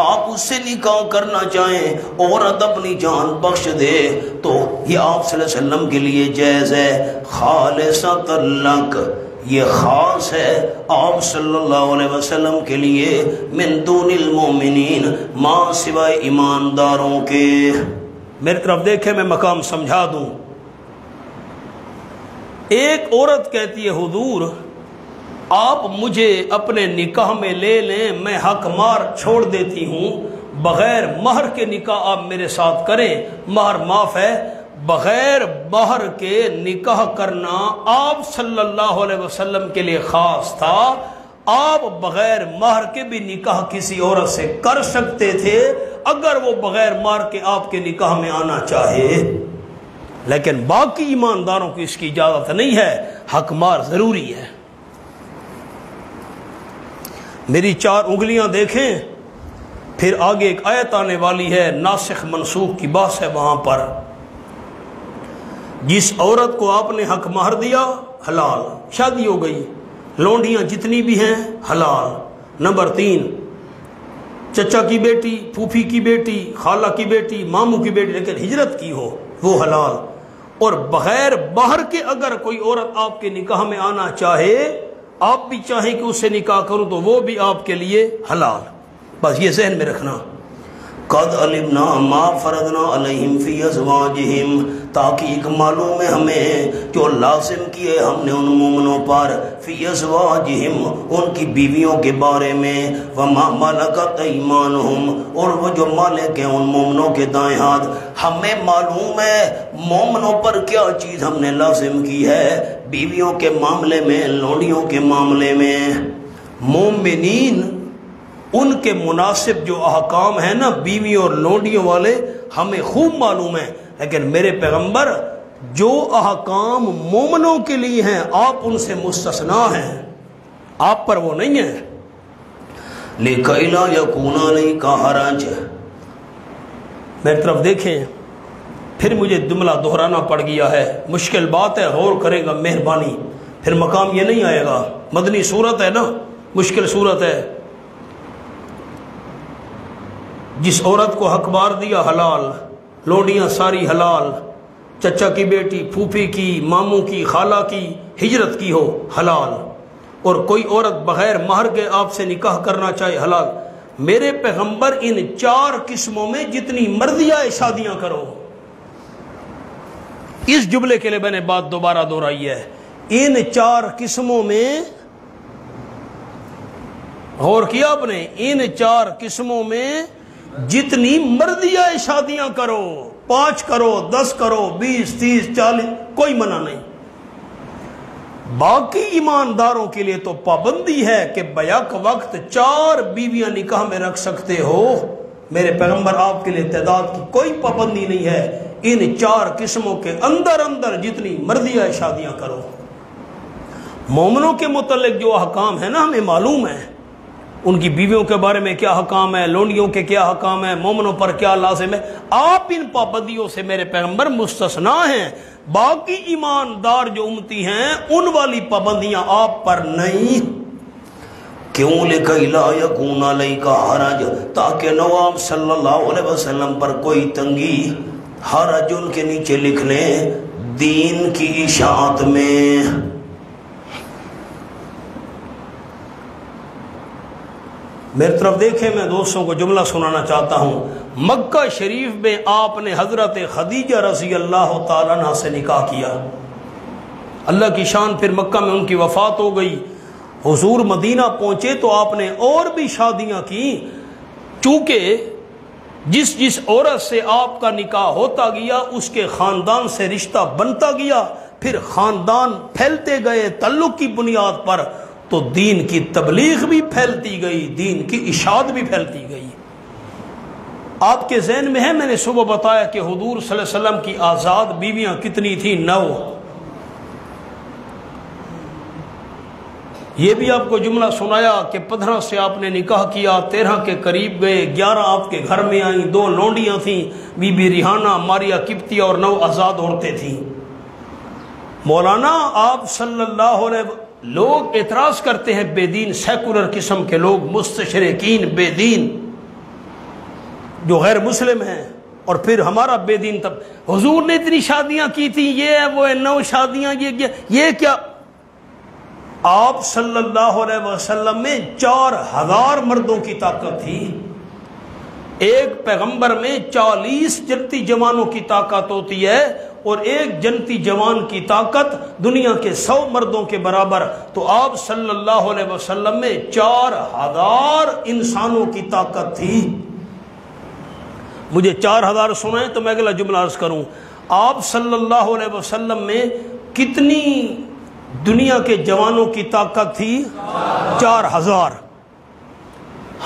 آپ اس سے نکاح کرنا چاہیں، عورت اپنی جان بخش دے، تو یہ آپ صلی اللہ علیہ وسلم کے لیے جائز ہے، خالصۃ لک، یہ خاص ہے آپ صلی اللہ علیہ وسلم کے لیے، من دون المؤمنین، ماں سوائے ایمانداروں کے۔ میری طرف دیکھیں، میں مقام سمجھا دوں۔ ایک عورت کہتی ہے حضور آپ مجھے اپنے نکاح میں لے لیں، میں حق مار چھوڑ دیتی ہوں، بغیر مہر کے نکاح آپ میرے ساتھ کریں، مہر معاف ہے۔ بغیر مہر کے نکاح کرنا آپ صلی اللہ علیہ وسلم کے لیے خاص تھا، آپ بغیر مہر کے بھی نکاح کسی عورت سے کر سکتے تھے اگر وہ بغیر مہر کے آپ کے نکاح میں آنا چاہے، لیکن باقی ایمانداروں کو اس کی اجازت نہیں ہے، حق مہر ضروری ہے۔ میری 4 انگلیاں دیکھیں، پھر آگے ایک آیت آنے والی ہے، ناسخ منسوخ کی بحث ہے وہاں پر۔ جس عورت کو آپ نے حق مہر دیا حلال، شادی ہو گئی، لونڈیاں جتنی بھی ہیں حلال۔ نمبر 3، چچا کی بیٹی، پھوپھی کی بیٹی، خالہ کی بیٹی، ماموں کی بیٹی لیکن ہجرت کی ہو وہ حلال۔ اور بغیر مہر کے اگر کوئی عورت آپ کے نکاح میں آنا چاہے، آپ بھی چاہیں کہ اس سے نکاح کروں تو وہ بھی آپ کے لیے حلال۔ بس یہ ذہن میں رکھنا، قد علمنا ما فرضنا علیہم فی ازواجہم، تاکہ ایک معلوم ہے ہمیں جو لازم کیے ہم نے ان مومنوں پر، فی ازواجہم ان کی بیویوں کے بارے میں، وما ملکت ایمانہم اور وہ جو مالک ہیں ان مومنوں کے دائیں ہاتھ، ہمیں معلوم ہے مومنوں پر کیا چیز ہم نے لازم کی ہے بیویوں کے معاملے میں، لونڈیوں کے معاملے میں۔ مومنین ان کے مناسب جو احکام ہیں نا بیوی اور لونڈیوں والے ہمیں خوب معلوم ہیں، لیکن میرے پیغمبر جو احکام مومنوں کے لیے ہیں آپ ان سے مستثنا ہیں، آپ پر وہ نہیں ہیں۔ لِكَيْ لَا يَكُونَ عَلَيْكَ حَرَجٌ، میری طرف دیکھیں، پھر مجھے جملہ دہرانا پڑ گیا ہے، مشکل بات ہے، غور کرے گا مہربانی، پھر مقام یہ نہیں آئے گا، مدنی صورت ہے نا، مشکل صورت ہے۔ جس عورت کو حق مہر دیا حلال، لونڈیاں ساری حلال، چچا کی بیٹی، پھوپھی کی، ماموں کی، خالہ کی، ہجرت کی ہو حلال، اور کوئی عورت بغیر مہر کے آپ سے نکاح کرنا چاہے حلال۔ میرے پیغمبر ان 4 قسموں میں جتنی مرضی آئے شادیاں کرو۔ اس جملے کے لیے میں نے بات دوبارہ دہرائی ہے، ان 4 قسموں میں غور کیا آپ نے، ان 4 قسموں میں جتنی مرضی آئے شادیاں کرو، 5 کرو، 10 کرو، 20، 30، 40، کوئی منع نہیں۔ باقی ایمانداروں کے لیے تو پابندی ہے کہ بیک وقت 4 بیویاں نکاح میں رکھ سکتے ہو۔ میرے پیغمبر آپ کے لیے تعداد کی کوئی پابندی نہیں ہے، ان 4 قسموں کے اندر جتنی مرضی آئے شادیاں کرو۔ مومنوں کے متعلق جو احکام ہے نا ہمیں معلوم ہے، ان کی بیویوں کے بارے میں کیا حکام ہے، لونڈیوں کے کیا حکام ہے، مومنوں پر کیا لازم ہے، آپ ان پابندیوں سے میرے پیغمبر مستثنا ہیں۔ باقی ایماندار جو امتی ہیں ان والی پابندیاں آپ پر نہیں۔ کیوں؟ لِكَيْ لَا يَكُونَ عَلَيْكَ حَرَجٌ، تاکہ نواب صلی اللہ علیہ وسلم پر کوئی تنگی، حرج ان کے نیچے لکھ لیں دین کی اشاعت میں۔ میری طرف دیکھیں، میں دوستوں کو جملہ سنانا چاہتا ہوں۔ مکہ شریف میں آپ نے حضرت خدیجہ رضی اللہ تعالیٰ عنہ سے نکاح کیا، اللہ کی شان، پھر مکہ میں ان کی وفات ہو گئی، حضور مدینہ پہنچے تو آپ نے اور بھی شادیاں کی، چونکہ جس عورت سے آپ کا نکاح ہوتا گیا اس کے خاندان سے رشتہ بنتا گیا، پھر خاندان پھیلتے گئے تعلق کی بنیاد پر، تو دین کی تبلیغ بھی پھیلتی گئی، دین کی اشاعت بھی پھیلتی گئی۔ آپ کے ذہن میں ہے، میں نے صبح بتایا کہ حضور صلی اللہ علیہ وسلم کی آزاد بیویاں کتنی تھیں؟ 9۔ یہ بھی آپ کو جملہ سنایا کہ 15 سے آپ نے نکاح کیا، 13 کے قریب گئے، 11 آپ کے گھر میں آئیں، 2 لونڈیاں تھیں، بی بی ریحانہ، ماریہ قبطیہ، اور 9 آزاد عورتیں تھیں۔ مولانا آپ صلی اللہ علیہ وسلم، لوگ اعتراض کرتے ہیں، بے دین سیکولر قسم کے لوگ، مستشرقین بے دین جو غیر مسلم ہیں، اور پھر ہمارا بے دین تب حضور نے اتنی شادیاں کی تھی، یہ ہے وہ ہے، 9 شادیاں، یہ کیا؟ آپ صلی اللہ علیہ وسلم میں 4000 مردوں کی طاقت تھی، ایک پیغمبر میں 40 جنتی جوانوں کی طاقت ہوتی ہے، اور ایک جنتی جوان کی طاقت دنیا کے 100 مردوں کے برابر، تو آپ صلی اللہ علیہ وسلم میں 4000 انسانوں کی طاقت تھی۔ مجھے 4000 سنائیں تو میں اگلا جملہ عرض کروں۔ آپ صلی اللہ علیہ وسلم میں کتنی دنیا کے جوانوں کی طاقت تھی 4000.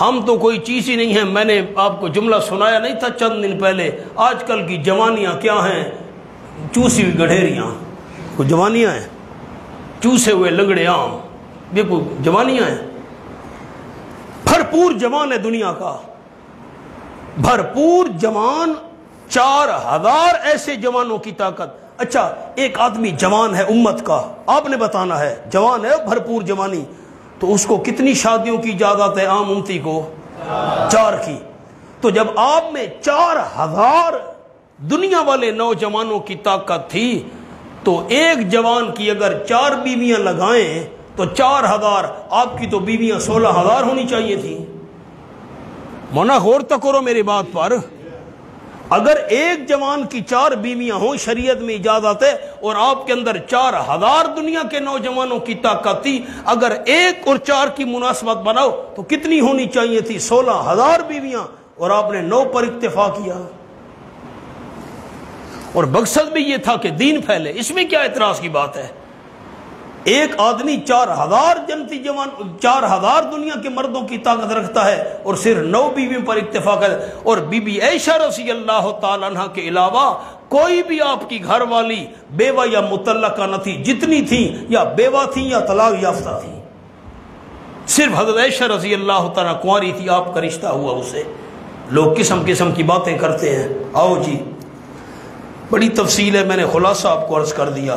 ہم تو کوئی چیز ہی نہیں ہے. میں نے آپ کو جملہ سنایا نہیں تھا چند دن پہلے, آج کل کی جوانیاں کیا ہیں؟ چوسی ہوئی گڈھیریاں. کوئی جوانیاں ہیں؟ چوسے ہوئے لنگڑے عام, یہ کوئی جوانیاں ہیں؟ بھرپور جوان ہے دنیا کا, بھرپور جوان, 4000 ایسے جوانوں کی طاقت. اچھا ایک آدمی جوان ہے امت کا, آپ نے بتانا ہے, جوان ہے بھرپور جوانی, تو اس کو کتنی شادیوں کی اجازت ہے عام امتی کو؟ 4 کی. تو جب آپ میں 4000 دنیا والے نوجوانوں کی طاقت تھی, تو ایک جوان کی اگر 4 بیویاں لگائیں تو 4000, آپ کی تو بیویاں 16000 ہونی چاہیے تھی. مونا غور تو کرو میری بات پر. اگر ایک جوان کی 4 بیویاں ہوں, شریعت میں اجازت ہے, اور آپ کے اندر 4000 دنیا کے نوجوانوں کی طاقت تھی, اگر 1 اور 4 کی مناسبت بناؤ تو کتنی ہونی چاہیے تھی؟ 16000 بیویاں, اور آپ نے 9 پر اکتفا کیا. اور مقصد بھی یہ تھا کہ دین پھیلے, اس میں کیا اعتراض کی بات ہے؟ ایک آدمی 4000 جنتی جوان, 4000 دنیا کے مردوں کی طاقت رکھتا ہے, اور صرف 9 بیویوں پر اکتفا کرے. اور بی بی عائشہ رضی اللہ تعالیٰ عنہ کے علاوہ کوئی بھی آپ کی گھر والی بیوہ یا مطلقہ نہ تھی. جتنی تھی یا بیوہ تھی یا طلاق یافتہ تھی. صرف حضرت عائشہ رضی اللہ تعالیٰ کنواری تھی, آپ کا رشتہ ہوا اسے. لوگ قسم قسم کی باتیں کرتے ہیں. آؤ جی, بڑی تفصیل ہے, میں نے خلاصہ آپ کو عرض کر دیا.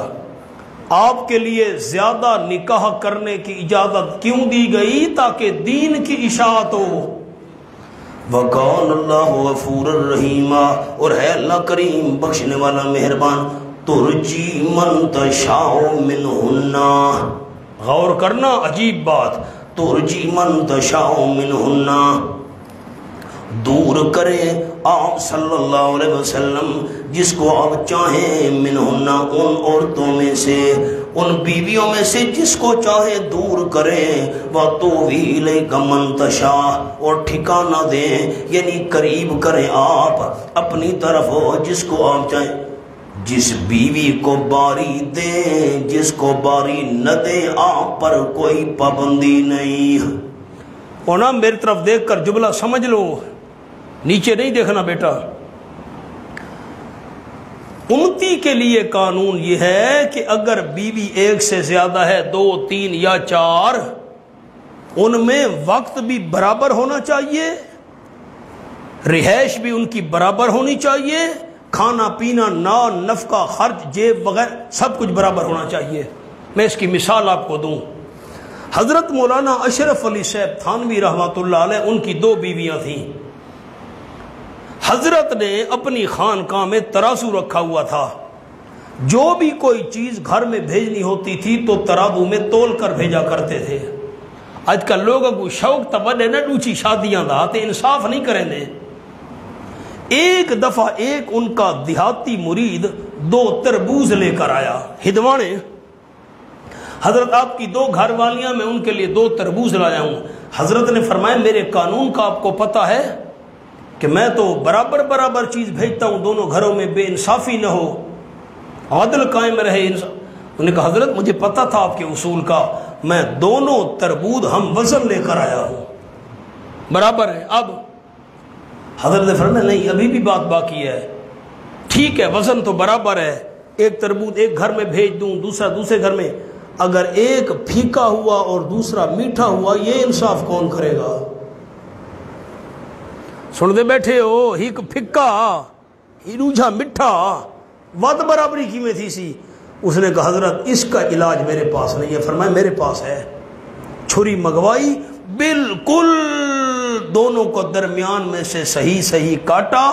آپ کے لیے زیادہ نکاح کرنے کی اجازت کیوں دی گئی؟ تاکہ دین کی اشاعت ہو. وَقَالَ اللَّهُ غَفُورًا رَحِيمًا, اور ہے اللہ کریم بخشنے والا مہربان. تُرْجِي مَن تَشَاءُ مِنْهُنَّ, غور کرنا, عجیب بات. تُرْجِي مَن تَشَاءُ مِنْهُنَّ, دور کرے آپ صلی اللہ علیہ وسلم جس کو آپ چاہیں, منہن, ان عورتوں میں سے, ان بیویوں میں سے جس کو چاہے دور کریں. وَتُوِّي إِلَيْكَ مَن تَشَاءُ, اور ٹھکانہ دیں یعنی قریب کریں آپ اپنی طرف جس کو آپ چاہیں. جس بیوی کو باری دیں, جس کو باری نہ دیں, آپ پر کوئی پابندی نہیں. اور نا میری طرف دیکھ کر جملہ سمجھ لو, نیچے نہیں دیکھنا بیٹا. امتی کے لیے قانون یہ ہے کہ اگر بیوی 1 سے زیادہ ہے, 2, 3 یا 4, ان میں وقت بھی برابر ہونا چاہیے, رہائش بھی ان کی برابر ہونی چاہیے, کھانا پینا, نان, نفقہ, خرچ, جیب وغیرہ سب کچھ برابر ہونا چاہیے. میں اس کی مثال آپ کو دوں. حضرت مولانا اشرف علی صاحب تھانوی رحمۃ اللہ علیہ, ان کی 2 بیویاں تھیں. حضرت نے اپنی خانقاہ میں ترازو رکھا ہوا تھا. جو بھی کوئی چیز گھر میں بھیجنی ہوتی تھی تو ترازو میں تول کر بھیجا کرتے تھے. آج کل لوگوں کو شوق تو بڑے نہ ڈوچی شادیاں داتے, انصاف نہیں کریں دے. ایک دفعہ ایک ان کا دیہاتی مرید 2 تربوز لے کر آیا, ہدوانے. حضرت آپ کی 2 گھر والیاں, میں ان کے لیے 2 تربوز لایا ہوں. حضرت نے فرمایا میرے قانون کا آپ کو پتہ ہے کہ میں تو برابر برابر چیز بھیجتا ہوں, دونوں گھروں میں بے انصافی نہ ہو, عدل قائم رہے. انہوں نے کہا حضرت مجھے پتہ تھا آپ کے اصول کا, میں دونوں تربوز ہم وزن لے کر آیا ہوں, برابر ہے. اب حضرت نے فرمایا نہیں, ابھی بھی بات باقی ہے. ٹھیک ہے, وزن تو برابر ہے, ایک تربوز ایک گھر میں بھیج دوں, دوسرا دوسرے گھر میں. اگر ایک پھیکا ہوا اور دوسرا میٹھا ہوا, یہ انصاف کون کرے گا؟ سن دے بیٹھے ہو, ایک پھکا ہی دوجا میٹھا, ود برابری کی میں تھی سی. اس نے کہا حضرت اس کا علاج میرے پاس نہیں ہے. فرمایا میرے پاس ہے. چھری منگوائی, بالکل دونوں کو درمیان میں سے صحیح صحیح کاٹا,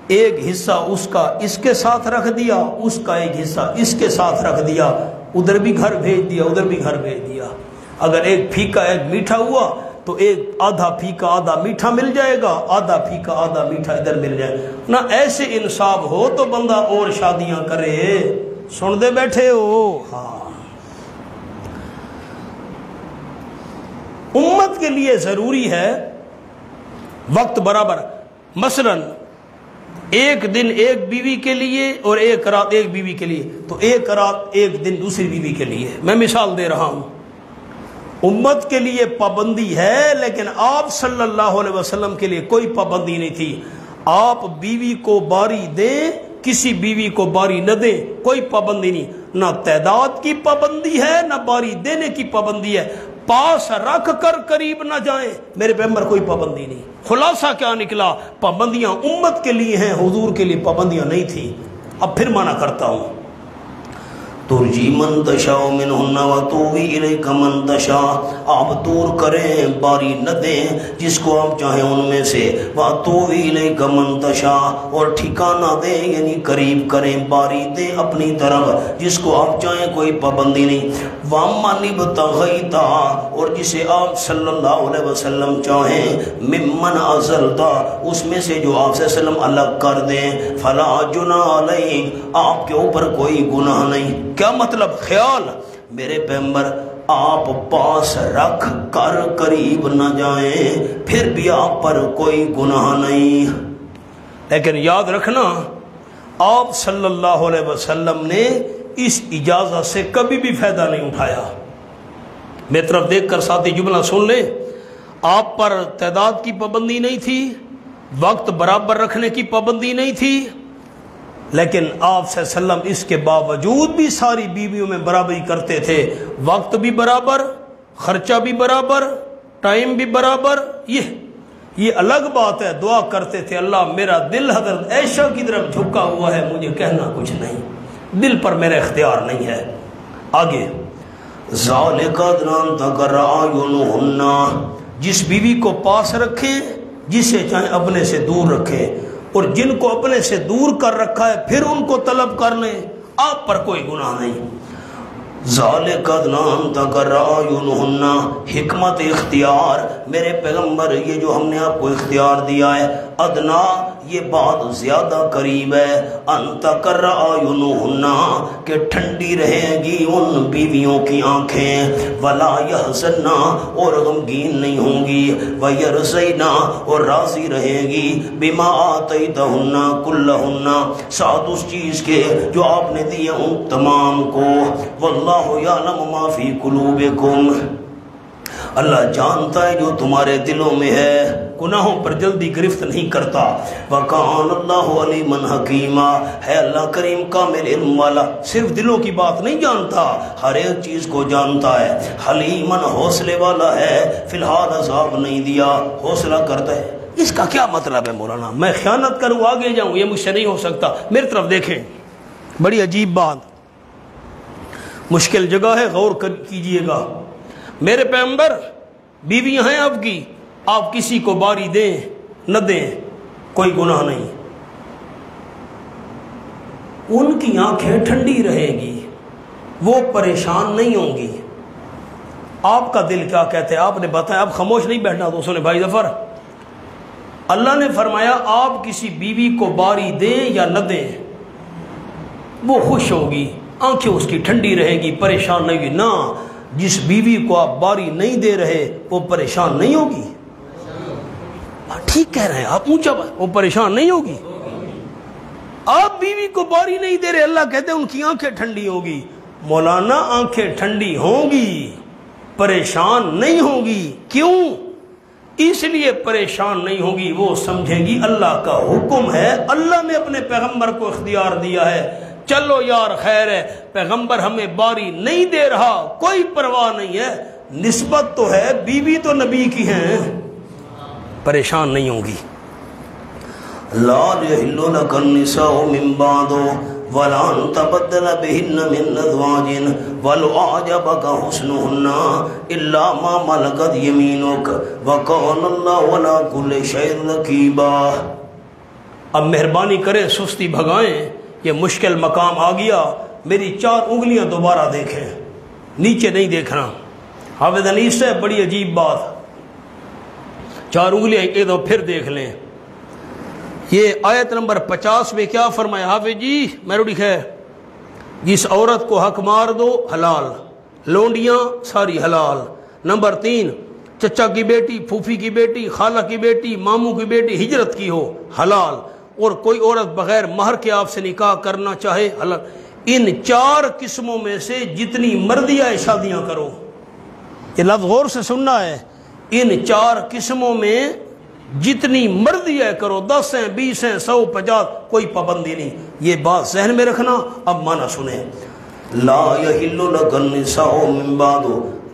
ایک حصہ اس کا اس کے ساتھ رکھ دیا, اس کا ایک حصہ اس کے ساتھ رکھ دیا, ادھر بھی گھر بھیج دیا, ادھر بھی گھر بھیج دیا. اگر ایک پھیکا ایک میٹھا ہوا تو ایک آدھا پھیکا آدھا میٹھا مل جائے گا, آدھا پھیکا آدھا میٹھا ادھر مل جائے گا. نہ ایسے انصاف ہو تو بندہ اور شادیاں کرے. سن دے بیٹھے ہو. ہاں, امت کے لیے ضروری ہے وقت برابر. مثلا ایک دن ایک بیوی کے لیے اور ایک رات ایک بیوی کے لیے، تو ایک رات ایک دن دوسری بیوی کے لیے۔ میں مثال دے رہا ہوں، امت کے لیے پابندی ہے، لیکن آپ صلی اللہ علیہ وسلم کے لیے کوئی پابندی نہیں تھی۔ آپ بیوی کو باری دیں، کسی بیوی کو باری نہ دیں، کوئی پابندی نہیں، نہ تعداد کی پابندی ہے نہ باری دینے کی پابندی ہے۔ پاس رکھ کر قریب نہ جائیں، میرے پیغمبر کوئی پابندی نہیں۔ خلاصہ کیا نکلا؟ پابندیاں امت کے لیے ہیں، حضور کے لیے پابندیاں نہیں تھیں۔ اب پھر معنی کرتا ہوں، ترجی من تشاء منہن وتؤوی الیک من تشاء، آپ دور کریں باری نہ دیں جس کو آپ چاہیں ان میں سے، وتؤوی الیک من تشاء، اور ٹھکانہ دیں یعنی قریب کریں باری دیں اپنی طرف جس کو آپ چاہیں، کوئی پابندی نہیں۔ وَمَنِ ابْتَغَيْتَ، اور جسے آپ صلی اللہ علیہ وسلم چاہیں، ممن عزلت، اس میں سے جو آپ صلی اللہ علیہ وسلم الگ کر دیں، فَلَا جُنَاحَ عَلَيْكَ، آپ کے اوپر کوئی گناہ نہیں۔ کیا مطلب؟ خیال میرے پیغمبر آپ پاس رکھ کر قریب نہ جائیں، پھر بھی آپ پر کوئی گناہ نہیں، لیکن یاد رکھنا آپ صلی اللہ علیہ وسلم نے اس اجازت سے کبھی بھی فائدہ نہیں اٹھایا۔ میری طرف دیکھ کر ساتھی جملہ سن لیں، آپ پر تعداد کی پابندی نہیں تھی، وقت برابر رکھنے کی پابندی نہیں تھی، لیکن آپ صلی اللہ علیہ وسلم اس کے باوجود بھی ساری بیویوں میں برابری کرتے تھے، وقت بھی برابر، خرچہ بھی برابر، ٹائم بھی برابر۔ یہ الگ بات ہے، دعا کرتے تھے اللہ میرا دل حضرت عائشہ کی طرف جھکا ہوا ہے، مجھے کہنا کچھ نہیں، دل پر میرا اختیار نہیں ہے۔ آگے ذالک ادنیٰ ان تقر اعینہن، جس بیوی کو پاس رکھیں، جسے چاہیں اپنے سے دور رکھیں، اور جن کو اپنے سے دور کر رکھا ہے پھر ان کو طلب کر لیں، آپ پر کوئی گناہ نہیں۔ ذالک ادنیٰ ان تقر اعینہن، حکمت اختیار میرے پیغمبر، یہ جو ہم نے آپ کو اختیار دیا ہے، ادنا یہ بات زیادہ قریب ہے، ان تقر اعینہن کہ ٹھنڈی رہیں گی ان بیویوں کی آنکھیں، ولا یحزن اور غمگین نہیں ہوں گی، ویرضین اور راضی رہیں گی، بما آتیتہن کلہن ساتھ اس چیز کے جو آپ نے دیے ان تمام کو، واللہ یعلم ما فی قلوبکم، اللہ جانتا ہے جو تمہارے دلوں میں ہے، گناہوں پر جلدی گرفت نہیں کرتا۔ وَكَانَ اللَّهُ عَلِيمًا حَكِيمًا، ہے اللہ کریم کامل علم والا، صرف دلوں کی بات نہیں جانتا، ہر ایک چیز کو جانتا ہے۔ حلیمًا حوصلے والا ہے، فی الحال عذاب نہیں دیا، حوصلہ کرتا ہے۔ اس کا کیا مطلب ہے مولانا؟ میں خیانت کروں آگے جاؤں، یہ مجھ سے نہیں ہو سکتا۔ میری طرف دیکھیں، بڑی عجیب بات، مشکل جگہ ہے، غور کیجئے گا۔ میرے پیغمبر بیویاں ہیں آپ کی، آپ کسی کو باری دیں نہ دیں کوئی گناہ نہیں، ان کی آنکھیں ٹھنڈی رہے گی، وہ پریشان نہیں ہوں گی۔ آپ کا دل کیا کہتے ہیں؟ آپ نے بتایا، آپ خاموش نہیں بیٹھنا دوستوں نے۔ بھائی ظفر، اللہ نے فرمایا آپ کسی بیوی کو باری دیں یا نہ دیں، وہ خوش ہوگی، آنکھیں اس کی ٹھنڈی رہے گی، پریشان نہیں ہوگی۔ نہ، جس بیوی کو آپ باری نہیں دے رہے وہ پریشان نہیں ہوگی۔ ٹھیک کہہ رہے ہیں آپ، اونچا بات، وہ پریشان نہیں ہوگی۔ آپ بیوی کو باری نہیں دے رہے، اللہ کہتے ہیں ان کی آنکھیں ٹھنڈی ہوگی۔ مولانا آنکھیں ٹھنڈی ہوں گی، پریشان نہیں ہوگی۔ کیوں؟ اس لیے پریشان نہیں ہوگی، وہ سمجھے گی اللہ کا حکم ہے، اللہ نے اپنے پیغمبر کو اختیار دیا ہے، چلو یار خیر ہے، پیغمبر ہمیں باری نہیں دے رہا، کوئی پرواہ نہیں ہے، نسبت تو ہے، بیوی تو نبی کی ہیں، پریشان نہیں ہوں گی۔ لا یحل لک النساء من بعد ولا ان تبدل بهن من ازواج ولو اعجبك حسنهن الا ما ملكت يمينك وكان الله على كل شيء رقيبا۔ اب مہربانی کرے سستی بھگائیں، یہ مشکل مقام آ گیا، میری 4 انگلیاں دوبارہ دیکھیں، نیچے نہیں دیکھنا۔ حافظ انیس سے بڑی عجیب بات، 4 انگلیاں ایک دو پھر دیکھ لیں۔ یہ آیت نمبر 50 میں کیا فرمایا حافظ جی؟ میروڑی ہے، جس عورت کو حق مار دو حلال، لونڈیاں ساری حلال۔ نمبر 3، چچا کی بیٹی، پھوپھی کی بیٹی، خالہ کی بیٹی، ماموں کی بیٹی ہجرت کی ہو حلال، اور کوئی عورت بغیر مہر کے آپ سے نکاح کرنا چاہے حلال۔ ان 4 قسموں میں سے جتنی مرضی آئے شادیاں کرو۔ یہ لفظ غور سے سننا ہے، ان 4 قسموں میں جتنی مرضی ہے کرو، 10 ہیں 20 ہیں 100 50، کوئی پابندی نہیں۔ یہ بات ذہن میں رکھنا۔ اب معنی سنیں، لا یحل لک النساء من بعد،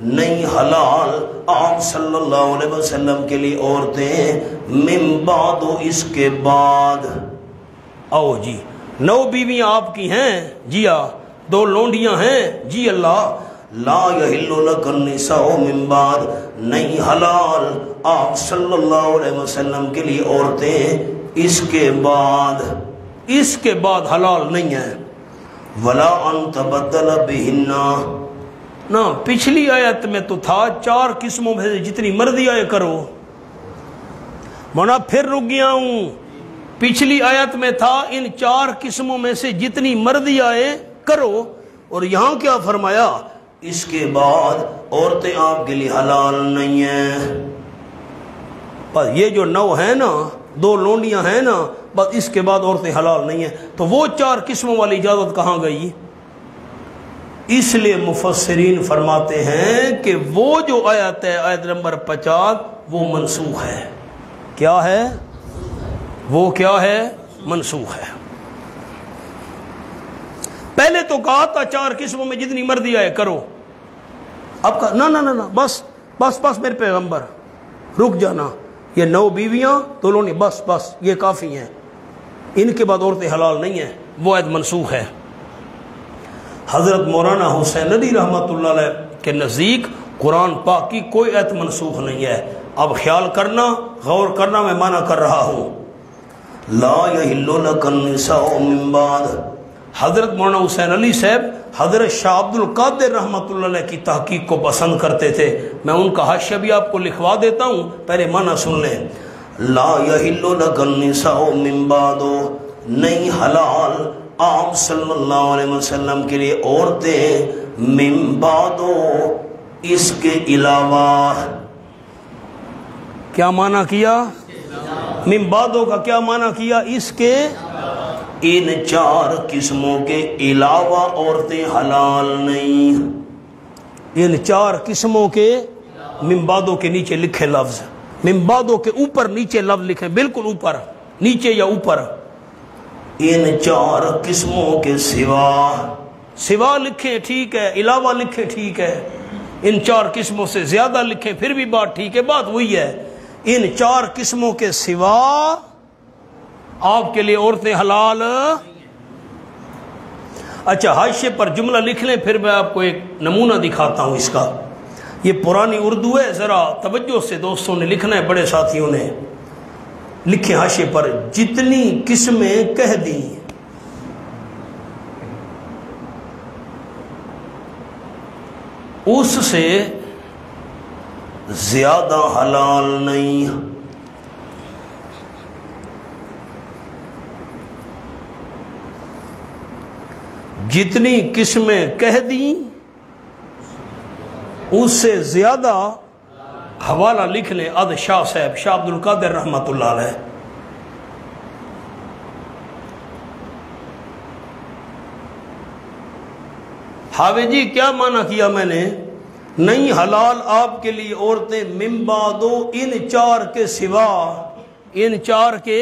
نہیں حلال آپ صلی اللہ علیہ وسلم کے لیے عورتیں من بعد، اس کے بعد۔ آؤ جی، 9 بیویاں آپ کی ہیں جی، 2 لونڈیاں ہیں جی اللہ۔ لا یحل لک النساء من بعد، نہیں حلال آپ صلی اللہ علیہ وسلم کے لیے عورتیں اس کے بعد، اس کے بعد حلال نہیں ہے۔ ولا ان تبدل بہن، نہ پچھلی آیت میں تو تھا 4 قسموں میں سے جتنی مرضی آئے کرو، مونا پھر رک گیا ہوں۔ پچھلی آیت میں تھا ان 4 قسموں میں سے جتنی مرضی آئے کرو، اور یہاں کیا فرمایا، اس کے بعد عورتیں آپ کے لیے حلال نہیں ہیں۔ بس یہ جو 9 ہیں نا، 2 لونڈیاں ہیں نا، بس اس کے بعد عورتیں حلال نہیں ہیں۔ تو وہ 4 قسموں والی اجازت کہاں گئی؟ اس لیے مفسرین فرماتے ہیں کہ وہ جو آیت ہے، آیت نمبر 50، وہ منسوخ ہے۔ کیا ہے وہ؟ کیا ہے؟ منسوخ ہے۔ پہلے تو کہا تھا 4 قسموں میں جتنی مرضی آئے کرو، اب کہا نہ نہ نہ، بس بس بس میرے پیغمبر رک جانا، یہ 9 بیویاں 2 لونڈی، بس بس یہ کافی ہیں، ان کے بعد عورتیں حلال نہیں ہیں۔ وہ آیت منسوخ ہے۔ حضرت مولانا حسین علی رحمۃ اللہ علیہ کے نزدیک قرآن پاک کی کوئی آیت منسوخ نہیں ہے۔ اب خیال کرنا، غور کرنا، میں معنی کر رہا ہوں، لا یحل لک النساء من بعد۔ حضرت مولانا حسین علی صاحب حضرت شاہ عبد القادر رحمۃ اللہ علیہ کی تحقیق کو پسند کرتے تھے۔ میں ان کا حاشیہ بھی آپ کو لکھوا دیتا ہوں، پہلے معنی سن لیں۔ لا یحل لک النساء من بعد، نہیں حلال آپ صلی اللہ علیہ وسلم کے لیے عورتیں من بعد، اس کے علاوہ۔ کیا معنی کیا؟ من بعدوں کا کیا معنی کیا؟ اس کے، ان 4 قسموں کے علاوہ عورتیں حلال نہیں۔ ان 4 قسموں کے، من بعدوں کے نیچے لکھے لفظ، من بعدوں کے اوپر نیچے لفظ لکھیں، بالکل اوپر، نیچے یا اوپر، ان 4 قسموں کے سوا۔ سوا لکھیں ٹھیک ہے، علاوہ لکھیں ٹھیک ہے، ان 4 قسموں سے زیادہ لکھیں پھر بھی بات ٹھیک ہے، بات وہی ہے۔ ان 4 قسموں کے سوا آپ کے لیے عورتیں حلال۔ اچھا، حاشیے پر جملہ لکھ لیں، پھر میں آپ کو ایک نمونہ دکھاتا ہوں اس کا۔ یہ پرانی اردو ہے، ذرا توجہ سے دوستوں نے لکھنا ہے، بڑے ساتھیوں نے لکھیں حاشیے پر، جتنی قسمیں کہہ دیں اس سے زیادہ حلال نہیں۔ جتنی قسمیں کہہ دیں اس سے زیادہ، حوالہ لکھ لیں، اد شاہ صاحب، شاہ عبد القادر رحمۃ اللہ علیہ۔ حاوی جی کیا معنی کیا میں نے؟ نہیں حلال آپ کے لیے عورتیں من بعد، ان 4 کے سوا، ان 4 کے،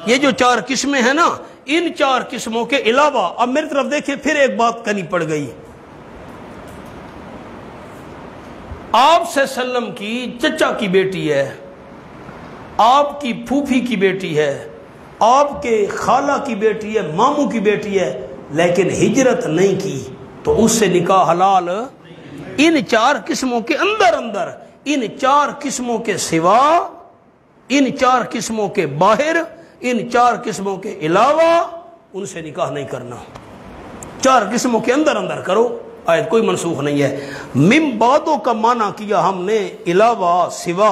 یہ جو 4 قسمیں ہیں نا، ان 4 قسموں کے علاوہ۔ اب میری طرف دیکھیں، پھر ایک بات کہنی پڑ گئی۔ آپ صلی اللہ علیہ وسلم کی چچا کی بیٹی ہے، آپ کی پھوپھی کی بیٹی ہے، آپ کے خالہ کی بیٹی ہے، ماموں کی بیٹی ہے، لیکن ہجرت نہیں کی، تو اس سے نکاح حلال۔ ان 4 قسموں کے اندر، ان 4 قسموں کے سوا، ان 4 قسموں کے باہر، ان 4 قسموں کے علاوہ ان سے نکاح نہیں کرنا۔ 4 قسموں کے اندر کرو، آیت کوئی منسوخ نہیں ہے۔ من بعدوں کا معنی کیا ہم نے علاوہ، سوا۔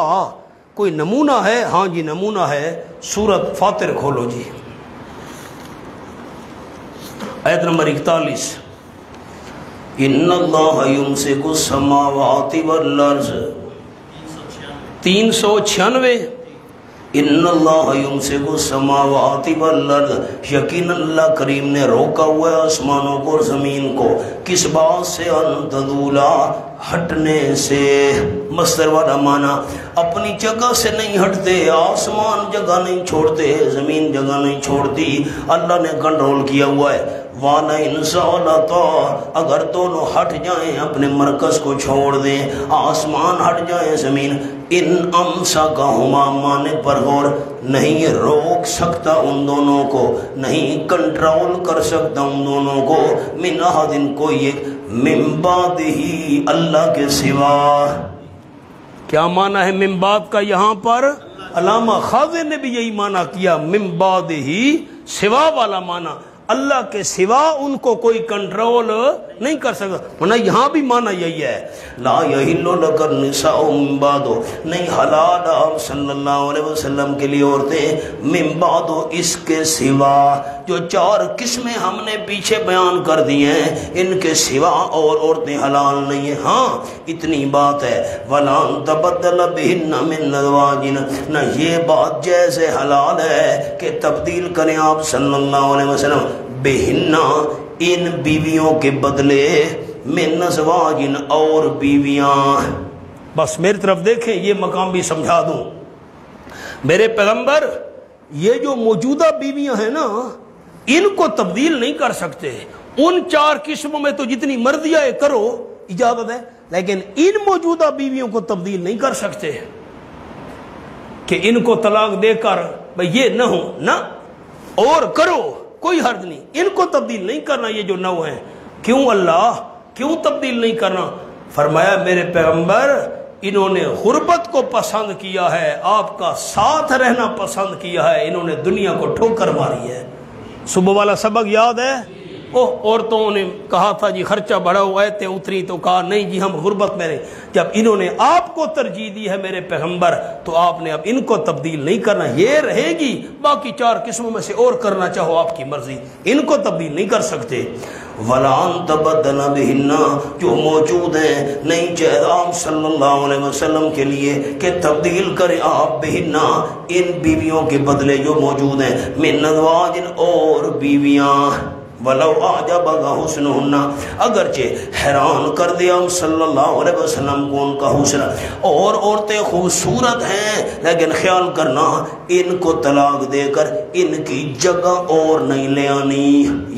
کوئی نمونہ ہے؟ ہاں جی نمونہ ہے، سورت فاطر کھولو جی، آیت نمبر 41۔ ان اللہ یمسک السماوات والارض، 396۔ ان اللہ یمسک السماوات والارض، یقین اللہ کریم نے روکا ہوا ہے آسمانوں کو اور زمین کو، کس بات سے؟ ان تزولا، ہٹنے سے۔ مصدر والا معنی اپنی جگہ سے نہیں ہٹتے، آسمان جگہ نہیں چھوڑتے، زمین جگہ نہیں چھوڑتی، اللہ نے کنٹرول کیا ہوا ہے۔ وَلَئِنْ زَالَتَا، اگر دونوں ہٹ جائیں، اپنے مرکز کو چھوڑ دیں، آسمان ہٹ جائیں، زمین، ان امسکہما، معنی پر غور، نہیں روک سکتا ان دونوں کو، نہیں کنٹرول کر سکتا ان دونوں کو، من احد، کوئی ایک، من بعدہ، اللہ کے سوا۔ کیا معنی ہے من بعد کا یہاں پر؟ علامہ خازن نے بھی یہی معنی کیا، من بعدہ، سوا والا معنی، اللہ کے سوا ان کو کوئی کنٹرول نہیں کر سکتا، ورنہ یہاں بھی معنی یہی ہے، لا یحل لک النساء من بعد، نہیں حلال آپ صلی اللہ علیہ وسلم کے لیے عورتیں، من بعد، اس کے سوا، جو 4 قسمیں ہم نے پیچھے بیان کر دی ہیں، ان کے سوا اور عورتیں حلال نہیں ہیں۔ ہاں اتنی بات ہے، وَلَا تَبَدَّلَ بِهِنَّ مِنْ أَزْوَاجٍ، نہ یہ بات جیسے حلال ہے کہ تبدیل کریں آپ صلی اللہ علیہ وسلم، بہنہ، ان بیویوں کے بدلے، من ازواجن، اور بیویاں۔ بس میری طرف دیکھیں، یہ مقام بھی سمجھا دوں، میرے پیغمبر یہ جو موجودہ بیویاں ہیں نا، ان کو تبدیل نہیں کر سکتے، ان 4 قسموں میں تو جتنی مرضی ہے کرو، اجازت ہے، لیکن ان موجودہ بیویوں کو تبدیل نہیں کر سکتے کہ ان کو طلاق دے کر بھئی یہ نہ ہو، نہ، اور کرو، کوئی حرج نہیں، ان کو تبدیل نہیں کرنا، یہ جو 9 ہیں۔ کیوں اللہ، کیوں تبدیل نہیں کرنا؟ فرمایا میرے پیغمبر انہوں نے غربت کو پسند کیا ہے، آپ کا ساتھ رہنا پسند کیا ہے، انہوں نے دنیا کو ٹھوکر ماری ہے۔ صبح والا سبق یاد ہے؟ عورتوں نے کہا تھا جی خرچہ بڑھاؤ، آیتیں اتری تو کہا نہیں جی ہم غربت میں رہیں۔ جب انہوں نے آپ کو ترجیح دی ہے میرے پیغمبر، تو آپ نے اب ان کو تبدیل نہیں کرنا، یہ رہے گی، باقی 4 قسموں میں سے اور کرنا چاہو آپ کی مرضی، ان کو تبدیل نہیں کر سکتے۔ وَلَا تَبَدَّلَ بِهِنَّ، جو موجود ہیں، نہیں چاہے آپ صلی اللہ علیہ وسلم کے لیے کہ تبدیل کرے آپ بہنہ، ان بیویوں کے بدلے جو موجود ہیں، من ازواج، اور بیویاں، وَلَوْ أَعْجَبَكَ حُسْنُهُنَّ، اگرچہ حیران کر دیا ہم صلی اللہ علیہ وسلم کو ان کا حسن، اور عورتیں خوبصورت ہیں، لیکن خیال کرنا ان کو طلاق دے کر ان کی جگہ اور نہیں لے آنی،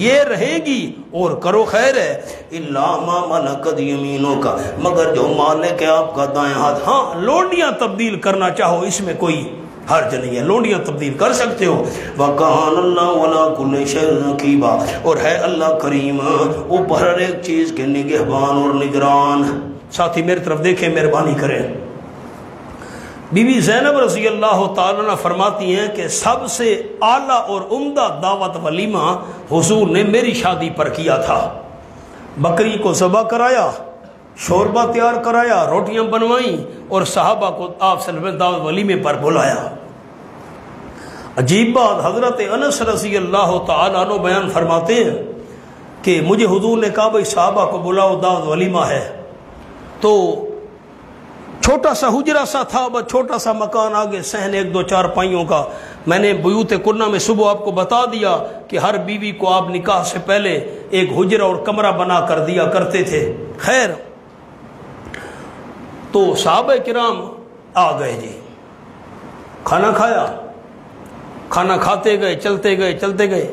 یہ رہے گی اور کرو خیر ہے، إِلَّا مَا مَلَكَتْ يَمِينُكَ، مگر جو مالک ہے آپ کا دائیں ہاتھ۔ ہاں لونڈیاں تبدیل کرنا چاہو، اس میں کوئی حرج نہیں ہے، لونڈیاں تبدیل کر سکتے ہو۔ وَكَانَ اللَّهُ عَلَىٰ كُلِّ شَيْءٍ رَقِيبًا، اور ہے اللہ کریم اوپر ہر ایک چیز کے نگہبان اور نگران۔ ساتھی میری طرف دیکھیں، مہربانی کریں، بی بی زینب رضی اللہ تعالیٰ عنہ فرماتی ہیں کہ سب سے اعلیٰ اور عمدہ دعوت ولیمہ حضور نے میری شادی پر کیا تھا، بکری کو ذبح کرایا، شوربہ تیار کرایا، روٹیاں بنوائیں، اور صحابہ کو آپ صلی اللہ علیہ وسلم دعوت ولیمے پر بلایا۔ عجیب بات، حضرت انس رضی اللہ تعالیٰ عنہ بیان فرماتے ہیں کہ مجھے حضور نے کہا بھئی صحابہ کو بلاؤ، دعوت ولیمہ ہے، تو چھوٹا سا حجرہ سا تھا، بس چھوٹا سا مکان، آگے صحن 1 2 4 پائیوں کا۔ میں نے بیوت کنہ میں صبح آپ کو بتا دیا کہ ہر بیوی کو آپ نکاح سے پہلے ایک حجرہ اور کمرہ بنا کر دیا کرتے تھے۔ خیر، تو صحابہ کرام آ گئے جی، کھانا کھایا، کھانا کھاتے گئے، چلتے گئے چلتے گئے،